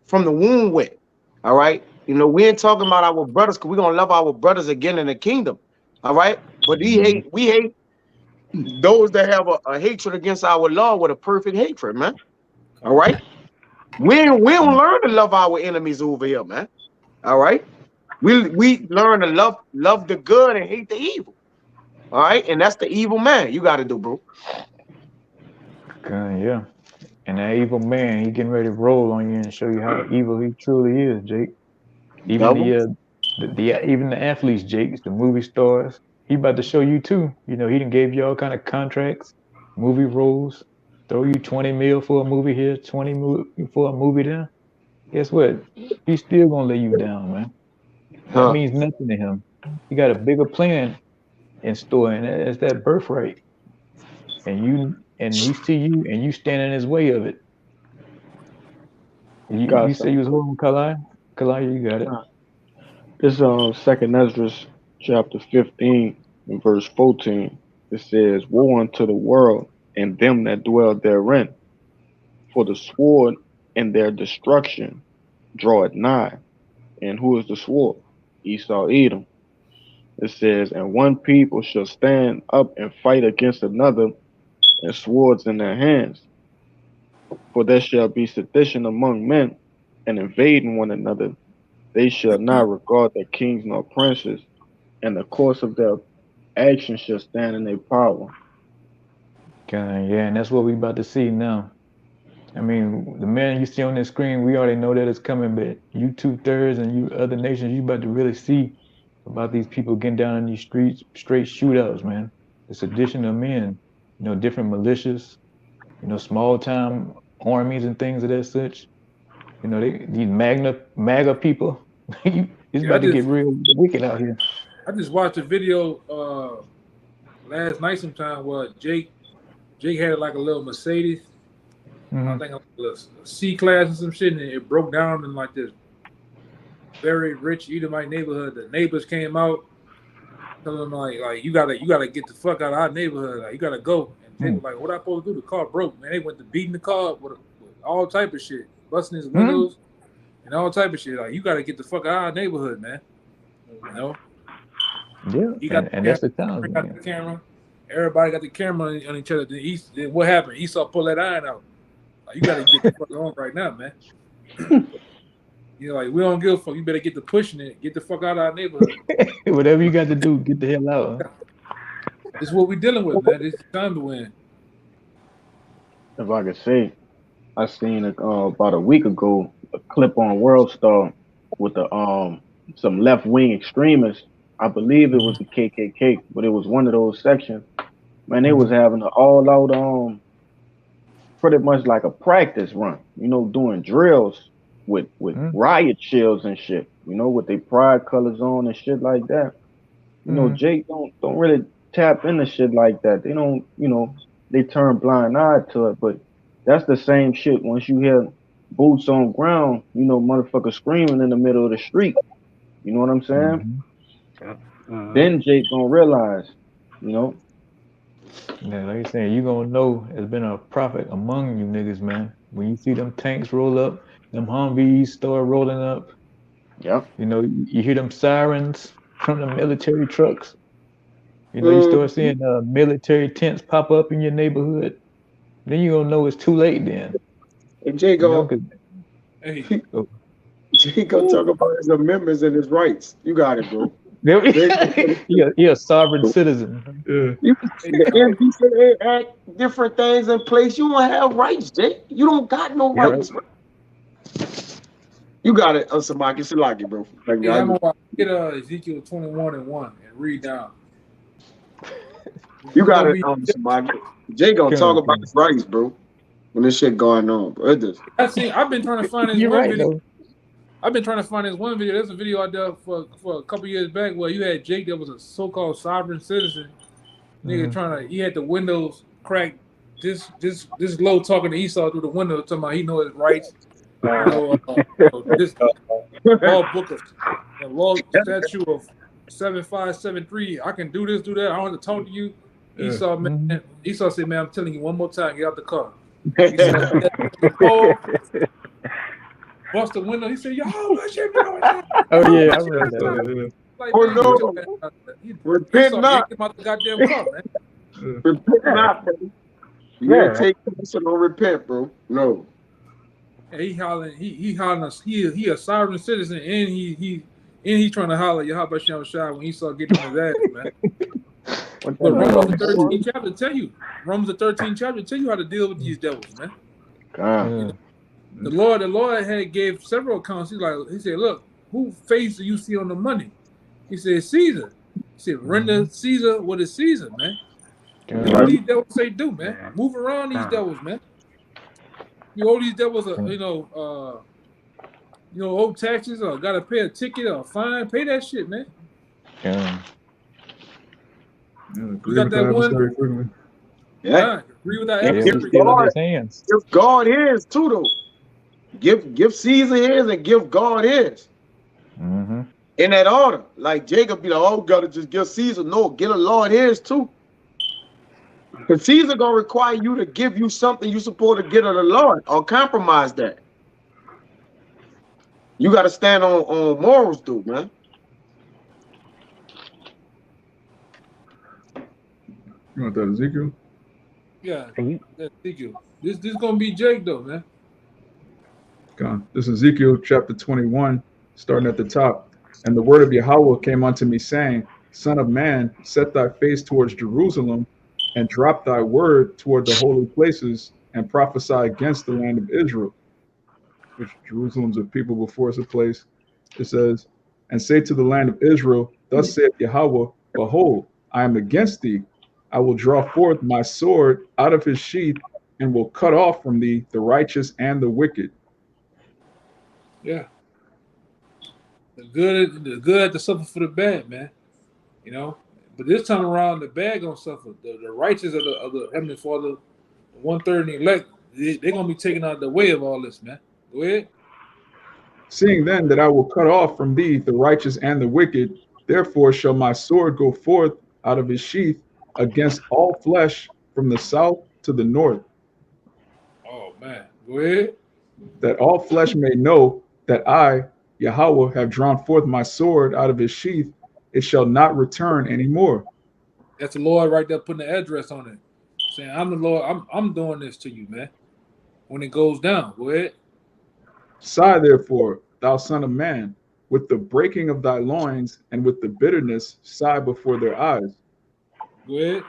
from the womb with. All right. You know, we ain't talking about our brothers because we're gonna love our brothers again in the kingdom. All right. But we hate those that have a hatred against our Lord with a perfect hatred, man. All right. We don't learn to love our enemies over here, man. All right. We learn to love the good and hate the evil. All right, and that's the evil man. You got to do, bro. Yeah. And that evil man, he getting ready to roll on you and show you how evil he truly is, Jake. Even even the athletes, Jake, the movie stars, he about to show you too. You know, he done gave you all kind of contracts, movie roles, throw you 20 mil for a movie here, 20 mil for a movie there. Guess what? He's still gonna lay you down, man. That means nothing to him. He got a bigger plan in store, and that's that birthright. And he see you, and you stand in his way of it. You say you was holding Kalai? Kalai, you got it. This Second Ezra chapter 15 and verse 14. It says, "Woe unto the world and them that dwell therein, for the sword and their destruction draweth nigh." And who is the sword? Esau, Edom. It says, "And one people shall stand up and fight against another, and swords in their hands. For there shall be sedition among men, and invading one another. They shall not regard their kings nor princes, and the course of their action shall stand in their power." Yeah, and that's what we about to see now. I mean, the man you see on the screen, we already know that it's coming, but you 2/3 and you other nations, you about to really see about these people getting down in these streets, straight shootouts, man. The sedition of men, you know, different militias, you know, small time armies and things of that such. You know, these MAGA people, it's about to get real wicked out here. I just watched a video last night sometime where Jake had like a little Mercedes. I think a C class or some shit, and it broke down in like this very rich Edomite neighborhood. The neighbors came out, telling them like you gotta get the fuck out of our neighborhood. Like you gotta go. And Jake was like, "What I supposed to do? The car broke, man." They went to beating the car with all type of shit, busting his windows and all type of shit. Like you gotta get the fuck out of our neighborhood, man. You know. Yeah, He got and that's the time. Got the camera. Everybody got the camera on each other. Then what happened? Esau pull that iron out. Like, you got to get the fuck on right now, man. You know, like we don't give a fuck. You better get to pushing it. Get the fuck out of our neighborhood. Whatever you got to do, get the hell out. This is what we're dealing with, man. It's time to win. If I could say, I seen about a week ago a clip on World Star with some left wing extremists. I believe it was the KKK, but it was one of those sections. Man, they was having an all out pretty much like a practice run, you know, doing drills with riot shields and shit, you know, with their pride colors on and shit like that. You know, Jake don't really tap into shit like that. They don't, you know, they turn blind eye to it. But that's the same shit once you hear boots on ground, you know, motherfucker screaming in the middle of the street. You know what I'm saying? Then Jake gonna realize, you know. Yeah, like you saying, you gonna know there's been a prophet among you niggas, man. When you see them tanks roll up, them Humvees start rolling up, Yep. you know, you hear them sirens from the military trucks. You know, you start seeing military tents pop up in your neighborhood. Then you gonna know it's too late. Then And Jay you know, go, Hey, Jay gonna talk about his amendments and his rights. You got it, bro. he a sovereign citizen. Yeah. You, hey, the NBCA Act, different things in place. You don't have rights, Jay. You don't got no Yeah. rights, bro. You got it, Samaki Salaki, bro. Like, hey, I'm gonna get Ezekiel 21:1 and read down. you It's got gonna it, be. Samaki. Jay gonna talk about his rights, bro. When this shit going on, bro. It just, I've been trying to find this You're one right video. though. I've been trying to find this one video. There's a video I did for a couple years back where you had Jake that was a so-called sovereign citizen. Nigga he had the windows cracked this low talking to Esau through the window, talking about he know his rights. This law book of the law statute of 7573. I can do this, do that. I don't have to talk to you. Esau, man, Esau said, "Man, I'm telling you one more time, get out the car." He said, bust the window. He said, "Yo, what you doing?" Oh yeah, I remember that. Like, oh man, no, repent not. Get him out the goddamn car, man. Repent not, bro. You ain't take so don't repent, bro. No. And he hollering, he hollering us. He a sovereign citizen, and he trying to holler Yahweh Shem Shai when he saw getting on his ass, man. But Romans the 13th chapter tell you. Romans the 13th chapter tell you how to deal with these devils, man. You know, the Lord had gave several accounts. He said, look, who face do you see on the money? He said, Caesar. He said, render Caesar what is Caesar, man. That's what these devils say do, man. Move around these devils, man. You owe these devils owe taxes or gotta pay a ticket or a fine. Pay that shit, man. Agree got with that the one? adversary quickly. Yeah, agree with that Give adversary. God, hands. give God his too, though. Give Caesar his and give God his. In that order. Like Jacob be like, oh, gotta just give Caesar. No, get a Lord his too. Because Caesar gonna require you to give you something you supposed to get of the Lord or compromise that. You gotta stand on morals, dude, man. You want that Ezekiel? Yeah, that's Ezekiel. This gonna be Jake though, man. God. This is Ezekiel chapter 21, starting at the top. And the word of Yahweh came unto me, saying, Son of man, set thy face towards Jerusalem, and drop thy word toward the holy places, and prophesy against the land of Israel. Which Jerusalem's a people before it's a place. It says, and say to the land of Israel, Thus saith Yahweh, Behold, I am against thee. I will draw forth my sword out of his sheath, and will cut off from thee the righteous and the wicked. Yeah. The good have to suffer for the bad, man. You know, but this time around, the bad gonna suffer. The righteous of the Heavenly Father, 1/3 the elect, they're gonna be taken out of the way of all this, man. Go ahead. Seeing then that I will cut off from thee the righteous and the wicked, therefore shall my sword go forth out of his sheath against all flesh from the south to the north. Oh man, go ahead. That all flesh may know that I, Yahweh, have drawn forth my sword out of his sheath, it shall not return anymore. That's the Lord right there putting the address on it, saying, "I'm the Lord. I'm doing this to you, man." When it goes down, go ahead. Sigh therefore, thou son of man, with the breaking of thy loins and with the bitterness sigh before their eyes. Go ahead.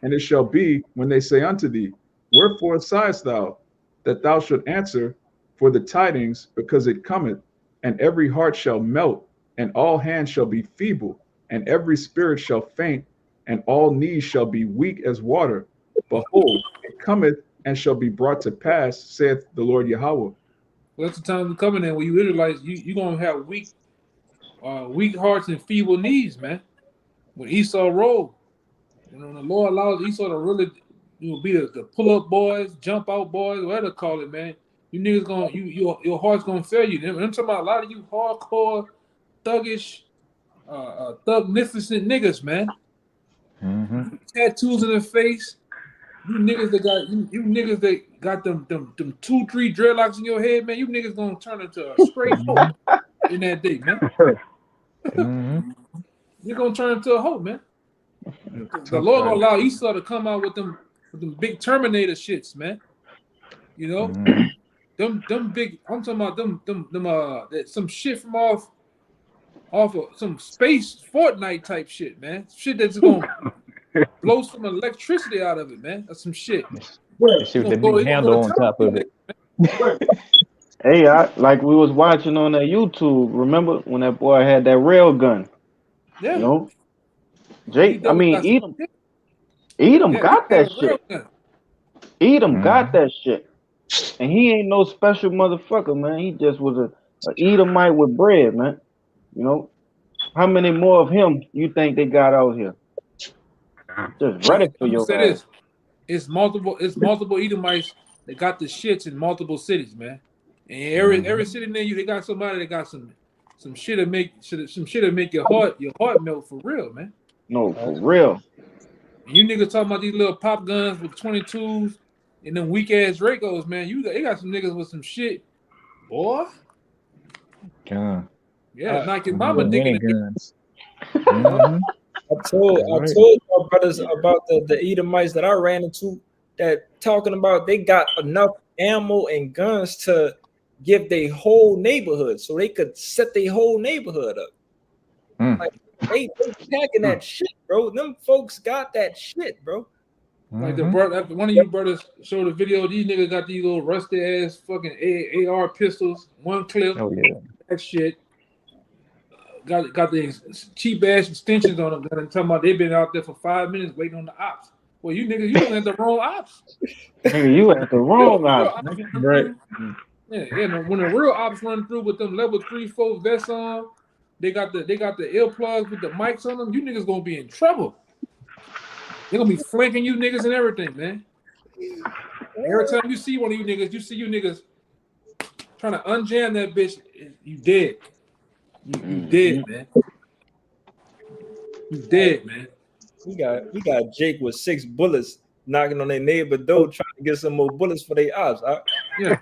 And it shall be when they say unto thee, Wherefore sighest thou? That thou should answer, For the tidings, because it cometh, and every heart shall melt, and all hands shall be feeble, and every spirit shall faint, and all knees shall be weak as water. Behold, it cometh and shall be brought to pass, saith the Lord Yahweh. Well, that's the time coming in when you Israelites, you gonna have weak hearts and feeble knees, man. When Esau rolled, when the Lord allows Esau to really, be the pull up boys, jump out boys, whatever they call it, man. You niggas gonna your heart's gonna fail you. I'm talking about a lot of you hardcore, thuggish, thugnificent niggas, man. Mm-hmm. Tattoos in the face. You niggas that got you niggas that got them 2-3 dreadlocks in your head, man. You niggas gonna turn into a straight hoe in that day, man. Mm-hmm. You're gonna turn into a hoe, man. The Lord gonna allow Esau to come out with them big Terminator shits, man. You know, them big. I'm talking about them some shit from off of some space Fortnite type shit, man. Shit that's gonna blow some electricity out of it, man. That's some shit. They shoot the big handle on top of it. Hey, like we was watching on that YouTube. Remember when that boy had that rail gun? Yeah. You know, Jake. I mean, Edom got that shit. Edom got that shit, and he ain't no special motherfucker, man. He just was a Edomite with bread, man. You know, how many more of him you think they got out here? Just ready for your ass. It's multiple Edomites that got the shits in multiple cities, man. And every city near you, they got somebody that got some shit to make your heart melt for real, man. No, for real. And you niggas talking about these little pop guns with 22s and them weak ass Dracos, man. They got some niggas with some shit, boy. Yeah, knock your mama nigga. Guns. I told my brothers about the Edomites that I ran into that talking about they got enough ammo and guns to give their whole neighborhood, so they could set their whole neighborhood up. Like they packing that shit, bro. Them folks got that shit, bro. Like one of you brothers showed a video. These niggas got these little rusty ass fucking AR pistols, one clip. Oh yeah, that shit. Got the cheap ass extensions on them. That I'm talking about. They've been out there for 5 minutes waiting on the ops. Well, you niggas, you looking at the wrong ops. Nigga, you at the wrong ops, nigga. Right. Yeah. When the real ops run through with them level 3-4 vests on, they got the earplugs with the mics on them. You niggas gonna be in trouble. They're gonna be flanking you niggas and everything, man. Every time you see one of you niggas trying to unjam that bitch, you dead. You dead, man. You dead, man. We got Jake with 6 bullets knocking on their neighbor door trying to get some more bullets for their ops. Yeah.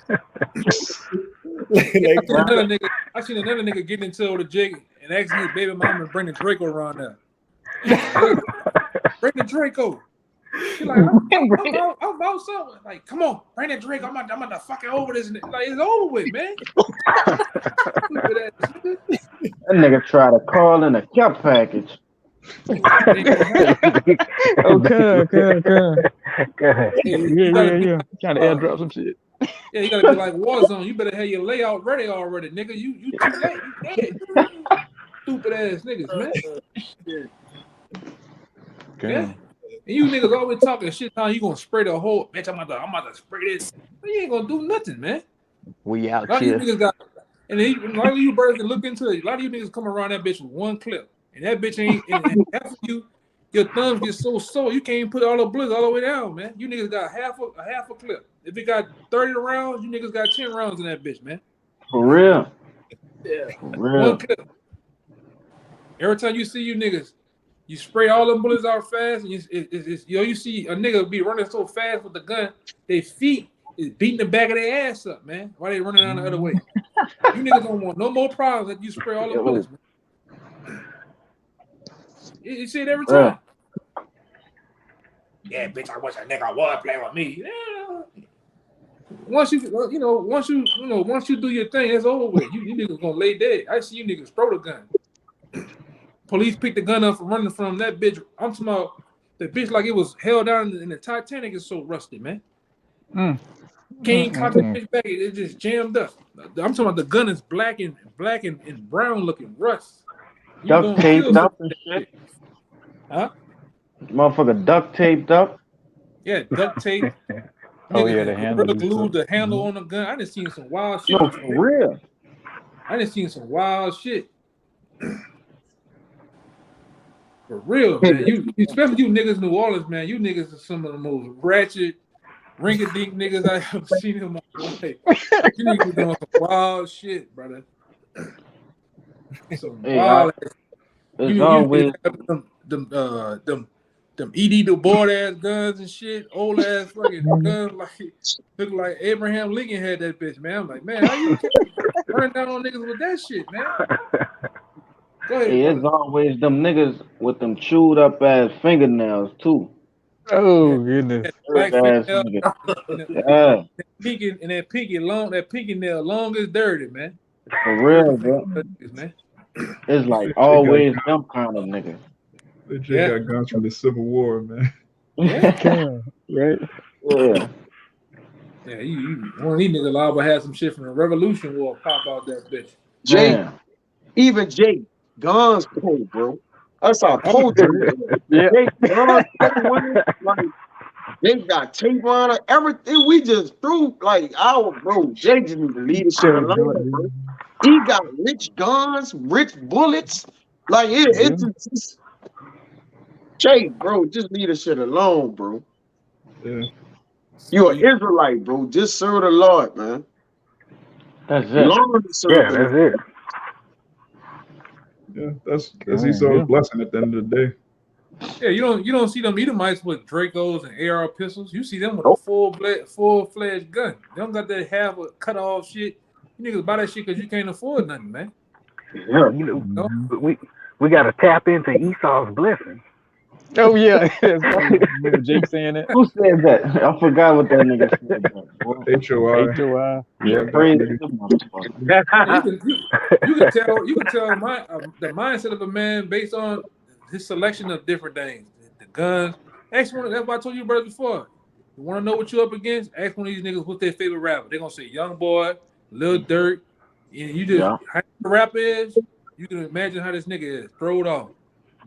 I seen another nigga getting into it with Jake and asking his baby mama to bring the Draco around there. Bring the Draco. He's like, I'm about something. Like, come on, bring that Draco. I'm about to fucking over this. Like, it's over with, man. That nigga tried to call in a care package. Okay. Yeah. Trying to airdrop some shit. Yeah, you gotta be like Warzone. You better have your layout ready already, nigga. You too late. You dead. Stupid ass niggas, man. Yeah. And you niggas always talking shit. How you gonna spray the whole bitch? I'm about to spray this. But you ain't gonna do nothing, man. We out here. You niggas and a lot of you brothers can look into it. A lot of you niggas come around that bitch with one clip, and that bitch ain't. And half of you, your thumbs get so sore you can't even put all the bullets all the way down, man. You niggas got half a clip. If it got 30 rounds, you niggas got 10 rounds in that bitch, man. For real. Yeah. For real. One clip. Every time you see you niggas, you spray all them bullets out fast, and you see a nigga be running so fast with the gun, their feet is beating the back of their ass up, man. Why they running down the other way? You niggas don't want no more problems that you spray all the bullets, man. You see it every time. Yeah, bitch, I wish a nigga would play with me. Yeah. Once you do your thing, it's over with. You niggas gonna lay dead. I see you niggas throw the gun. Police picked the gun up for running from that bitch. I'm talking about the bitch like it was held down in the Titanic. Is so rusty, man. Can't cock the bitch back. It just jammed up. I'm talking about the gun is black and brown looking rust. Duct taped up and shit. Huh? Motherfucker duct taped up. Yeah, duct tape. Oh yeah, the handle. Glued the handle on the gun. I done seen some wild shit. No, for real. I done seen some wild shit. For real, man. Especially you niggas in New Orleans, man. You niggas are some of the most ratchet, rinky-dink niggas I have seen in my life. You niggas doing some wild shit, brother. Some Hey, wild. it's You always have them ED Du Bois ass guns and shit, old ass fucking guns like look like Abraham Lincoln had that bitch, man. I'm like, man, how you run down on niggas with that shit, man? Go ahead, hey, it's brother. always them niggas with them chewed up ass fingernails too. Oh goodness. Black Ass fingernail nigga. and Yeah, that pinky nail long as dirty, man. for Dirty real, bro. niggas, man. It's like That shit always them kind of niggas. that shit Yeah. got guns from the Civil War, man. Yeah. Right. Yeah. Yeah, you one of these niggas liable to have some shit from the Revolution War pop out that bitch. Jay, Man. even Jay, guns cold, bro. That's our Oh, poetry. Yeah. Jay, guns cold with it. Like they got tape on it, everything. We just threw like our bro. Jay just need to leave the shit alone, bro. He got rich guns, rich bullets. Like it's just Jay, bro. Just leave the shit alone, bro. Yeah. You an Israelite, bro. Just serve the Lord, man. That's it. Learn to serve Yeah, the that's Lord. it. Yeah, that's Esau's blessing at the end of the day. Yeah, you don't see them Edomites with Dracos and AR pistols. You see them with a full-fledged gun. They don't got that half a cut off shit. You niggas buy that shit because you can't afford nothing, man. Yeah. You know, we got to tap into Esau's blessing. Oh yeah. Remember Jake saying that? Who said that? I forgot what that nigga said. HOI. HOI. Yeah, That praise nigga. the motherfucker. You can tell the mindset of a man based on his selection of different things. The guns. Ask one. That's why I told you brothers before. You want to know what you're up against? Ask one of these niggas what's their favorite rapper. They're gonna say Young Boy, Lil Durk. And you just how the rap is. You can imagine how this nigga is. Throw it off.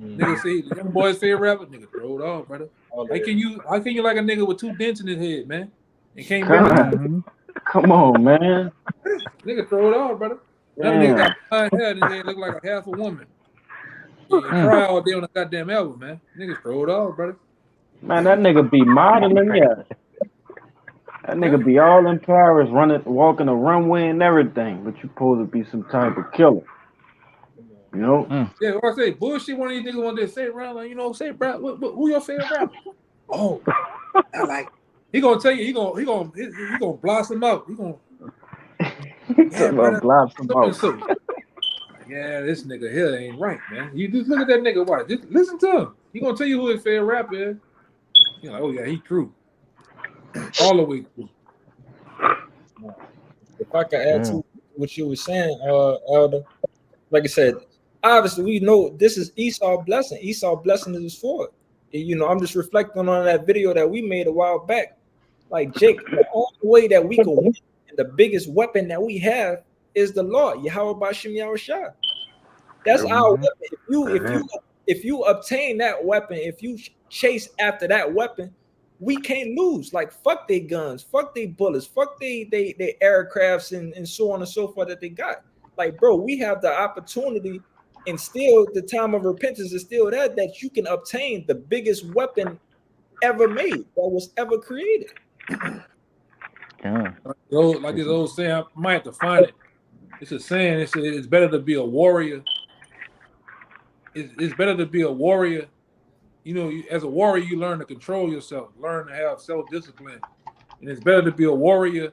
Nigga say the Young Boy's favorite rapper. Nigga throw it off, brother. How can you like a nigga with 2 dents in his head, man? And can't barely move. Come on, man. Nigga throw it off, brother. That nigga got blind hair in his head, look like a half a woman. And cry all day on a goddamn album, man. Niggas throw it off, brother. Man, that nigga be modeling, yeah. That nigga be all in Paris, walking the runway and everything, but you supposed to be some type of killer. You know? Yeah, what I say, bullshit. One of these niggas want to say around, like, you know, say rap. Who your favorite rapper? Oh, I like. He gonna tell you. He gonna blossom out. He gonna. Yeah, brother. Blossom out. So. Yeah, this nigga here ain't right, man. You just look at that nigga. Watch. Just listen to him. He gonna tell you who his favorite rapper is. You're like, oh yeah, he true. All the way through. If I could add to what you were saying, Elder, like I said, obviously we know this is Esau's blessing. Esau's blessing is for it. You know, I'm just reflecting on that video that we made a while back. Like Jake, the only way that we can win and the biggest weapon that we have is the Lord, Yahweh Bashim Yahushua. That's our weapon. If you obtain that weapon, if you chase after that weapon, we can't lose. Like fuck they guns, fuck they bullets, fuck they aircrafts and so on and so forth that they got. Like, bro, we have the opportunity, and still the time of repentance is still that you can obtain the biggest weapon ever made, that was ever created. Like this old saying, I might have to find it. It's a saying. It's better to be a warrior. It's better to be a warrior. You know, as a warrior, you learn to control yourself, learn to have self-discipline, and it's better to be a warrior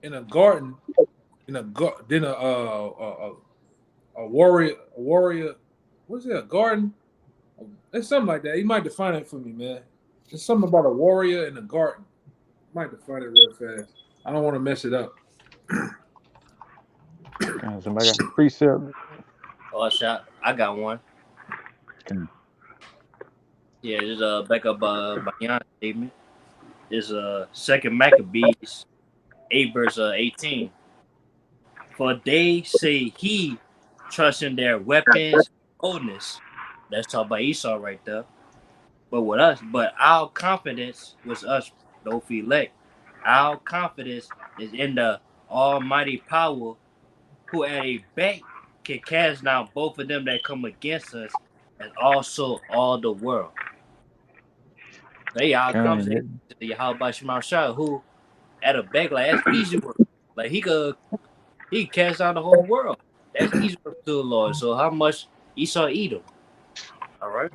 in a garden, than a warrior. What's it? A garden? It's something like that. You might define it for me, man. There's something about a warrior in a garden. I might define it real fast. I don't want to mess it up. Somebody got a precept. Oh, I got one. Yeah, just back up Bayan's statement. Is 2nd Maccabees 8 verse 18. For they say he trusts in their weapons boldness. That's talking about Esau right there. But our confidence was us, no elect. Our confidence is in the almighty power who at a back can cast down both of them that come against us, and also all the world. They all comes God, to Yahweh Shema Shah, who at a back like that's easy work. Like he could cast out the whole world. That's easy work to the Lord. So how much Esau eat him? All right.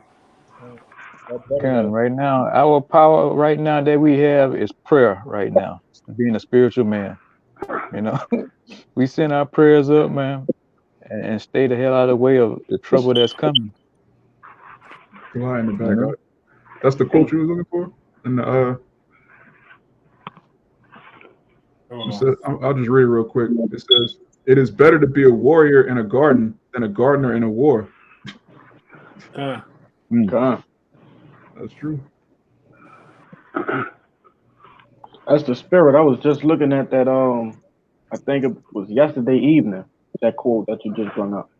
God, right now, our power right now that we have is prayer right now. Being a spiritual man. You know, we send our prayers up, man, and stay the hell out of the way of the trouble that's coming. Fly in the You back. know? That's the quote you was looking for? And it says, I'll just read it real quick. It says, "It is better to be a warrior in a garden than a gardener in a war." God. That's true. That's the spirit. I was just looking at that. I think it was yesterday evening. That quote that you just brought up.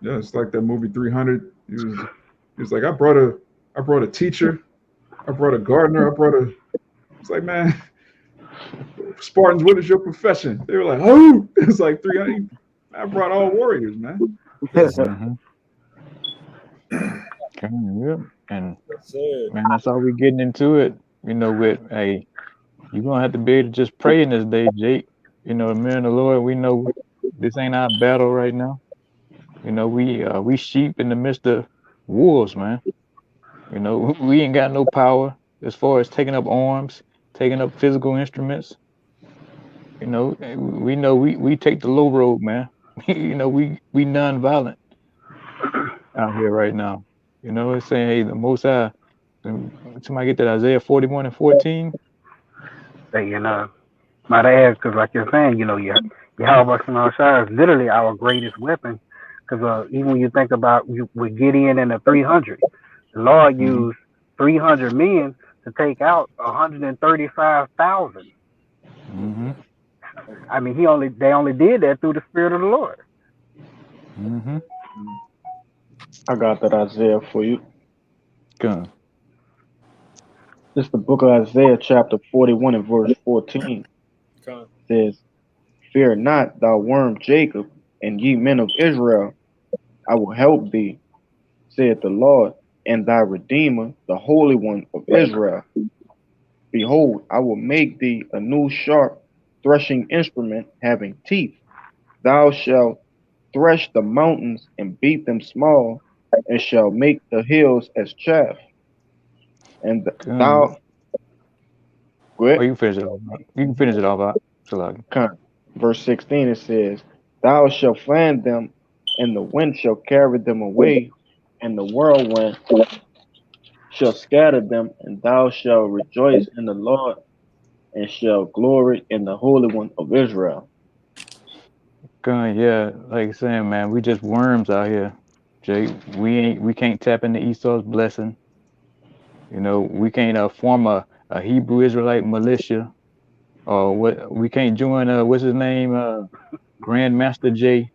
Yeah, it's like that movie 300. He was like, I brought a teacher, I brought a gardener, it's like, man, Spartans, what is your profession? They were like, oh, it's like 300. I brought all warriors, man. Yep. And man, that's all we getting into it. You know, with you're gonna have to be able to just pray in this day, Jake. You know, the man of the Lord, we know this ain't our battle right now. You know, we sheep in the midst of wolves, man. You know, we ain't got no power as far as taking up arms, taking up physical instruments. You know, we take the low road, man. You know, we non-violent out here right now. You know, it's saying, hey, the Most High. Somebody get that Isaiah 41:14. You know, might add, because like you're saying, you know, Yahweh Shah is literally our greatest weapon. Because even when you think about with Gideon and the 300, the Lord used 300 men to take out 135,000. I mean, they only did that through the Spirit of the Lord. I got that Isaiah for you. Good. It's the book of Isaiah, chapter 41 and verse 14. It says, "Fear not, thou worm Jacob, and ye men of Israel. I will help thee, saith the Lord, and thy Redeemer, the Holy One of Israel. Behold, I will make thee a new sharp threshing instrument having teeth. Thou shalt thresh the mountains and beat them small, and shall make the hills as chaff. And thou..." Go Oh, ahead. you can finish it off. You can finish it off. Verse 16, it says, "Thou shalt fan them, and the wind shall carry them away, and the whirlwind shall scatter them, and thou shalt rejoice in the Lord, and shall glory in the Holy One of Israel." Good, yeah. Like saying, man, we just worms out here, Jake. We can't tap into Esau's blessing. You know, we can't form a Hebrew Israelite militia, or what? We can't join what's his name, Grandmaster J,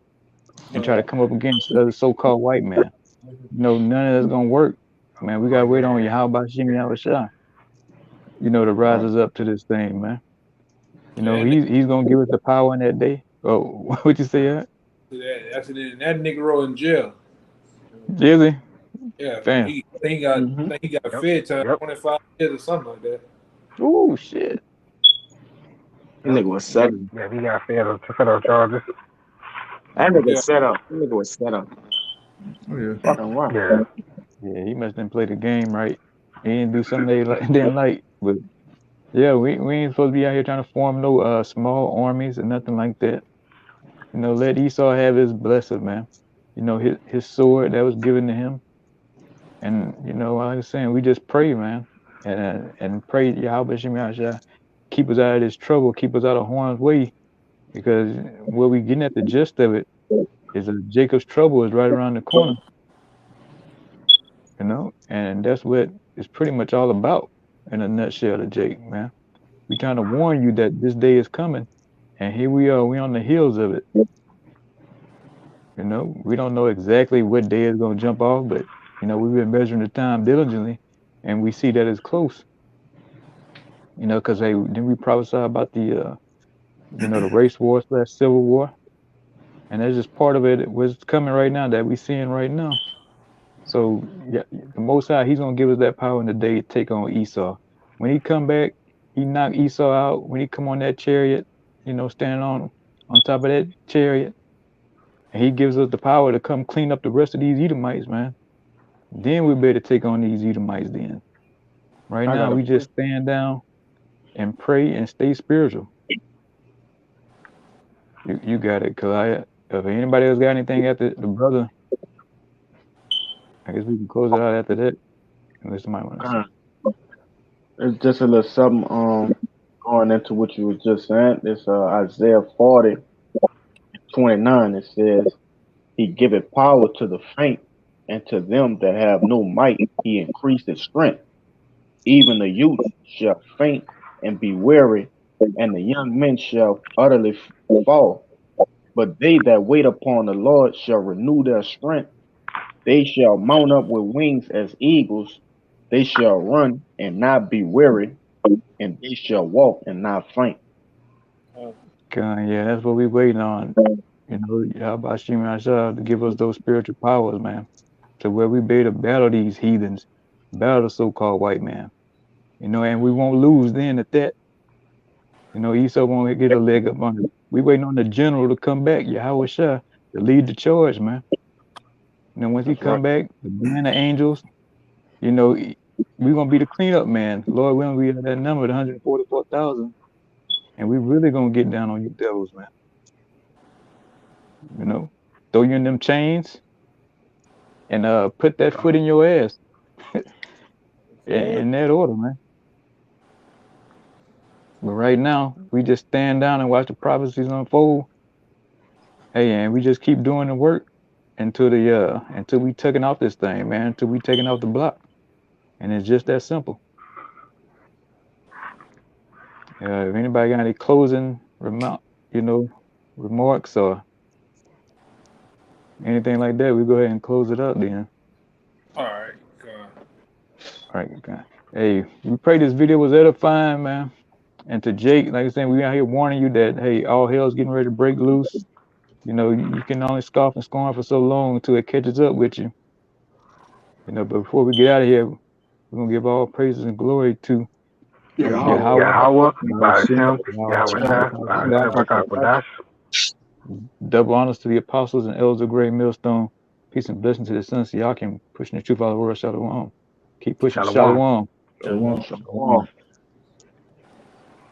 and try to come up against the so-called white man. You know, none of that's gonna work, man. We gotta wait on Yahweh Shah, you know, to rise us up to this thing, man. You know, he's gonna give us the power in that day. Oh, what you say? That nigga in jail. Is he? Yeah, Damn. I think he got fed time 25 years or something like that. Oh shit. That nigga was set. Yeah, he got federal charges. That nigga set up. That nigga was set up. Oh yeah. Fucking right. Yeah, he must have played the game right. He didn't do something they didn't like. But yeah, we ain't supposed to be out here trying to form no small armies or nothing like that. You know, let Esau have his blessing, man. You know, his sword that was given to him. And you know, like I was saying, we just pray, man, and pray Yahweh Shah keep us out of this trouble, keep us out of harm's way, because what we getting at the gist of it is that Jacob's trouble is right around the corner. You know, and that's what it's pretty much all about in a nutshell, Jake, man. We trying to warn you that this day is coming, and here we are, we on the heels of it. You know, we don't know exactly what day is gonna jump off, but you know, we've been measuring the time diligently, and we see that it's close. You know, because then we prophesy about the you know, the race war / civil war, and that's just part of it. What's coming right now that we seeing right now. So yeah, the Most High, He's gonna give us that power in the day to take on Esau. When he come back, he knock Esau out. When he come on that chariot, standing on top of that chariot, and he gives us the power to come clean up the rest of these Edomites, man. Then we better take on these Edomites. Then, right I got now, a we just stand down and pray and stay spiritual. You got it, cause if anybody else got anything after the brother, I guess we can close it out after that. Unless somebody want to say. It's just a little something going into what you were just saying. It's Isaiah 40:29. It says, He giveth power to the faint, and to them that have no might he increaseth strength. Even the youth shall faint and be weary, and the young men shall utterly fall. But they that wait upon the Lord shall renew their strength. They shall mount up with wings as eagles. They shall run and not be weary, and they shall walk and not faint. Yeah, that's what we waiting on. How about Shimon Ashar to give us those spiritual powers, man, to where we be able to battle these heathens, battle the so-called white man, and we won't lose then at that. Esau won't get a leg up on it. We waiting on the general to come back, Yahweh Shah, to lead the charge, man. Once he That's right. come back, the band of angels, we gonna be the cleanup man. Lord, when we at that number, the 144,000, and we really gonna get down on you devils, man. Throw you in them chains and put that foot in your ass. In that order, man. But right now, we just stand down and watch the prophecies unfold. Hey, and we just keep doing the work until we taking off this thing, man. Until we taking off the block, and it's just that simple. If anybody got any closing remarks or anything like that, we go ahead and close it up then. All right. All right, okay. Hey, we pray this video was edifying, man. And to Jake, like I said, we out here warning you that, hey, all hell's getting ready to break loose. You can only scoff and scorn for so long until it catches up with you. But before we get out of here, we're going to give all praises and glory to Yahweh, by Hashem, Yahweh Shai, by Hashem, HaKadosh. Double honors to the apostles and elders of Great Millstone. Peace and blessing to the sons of Yakim, pushing the truth out of the world. Shalom. Keep pushing. Shalom. Shalom.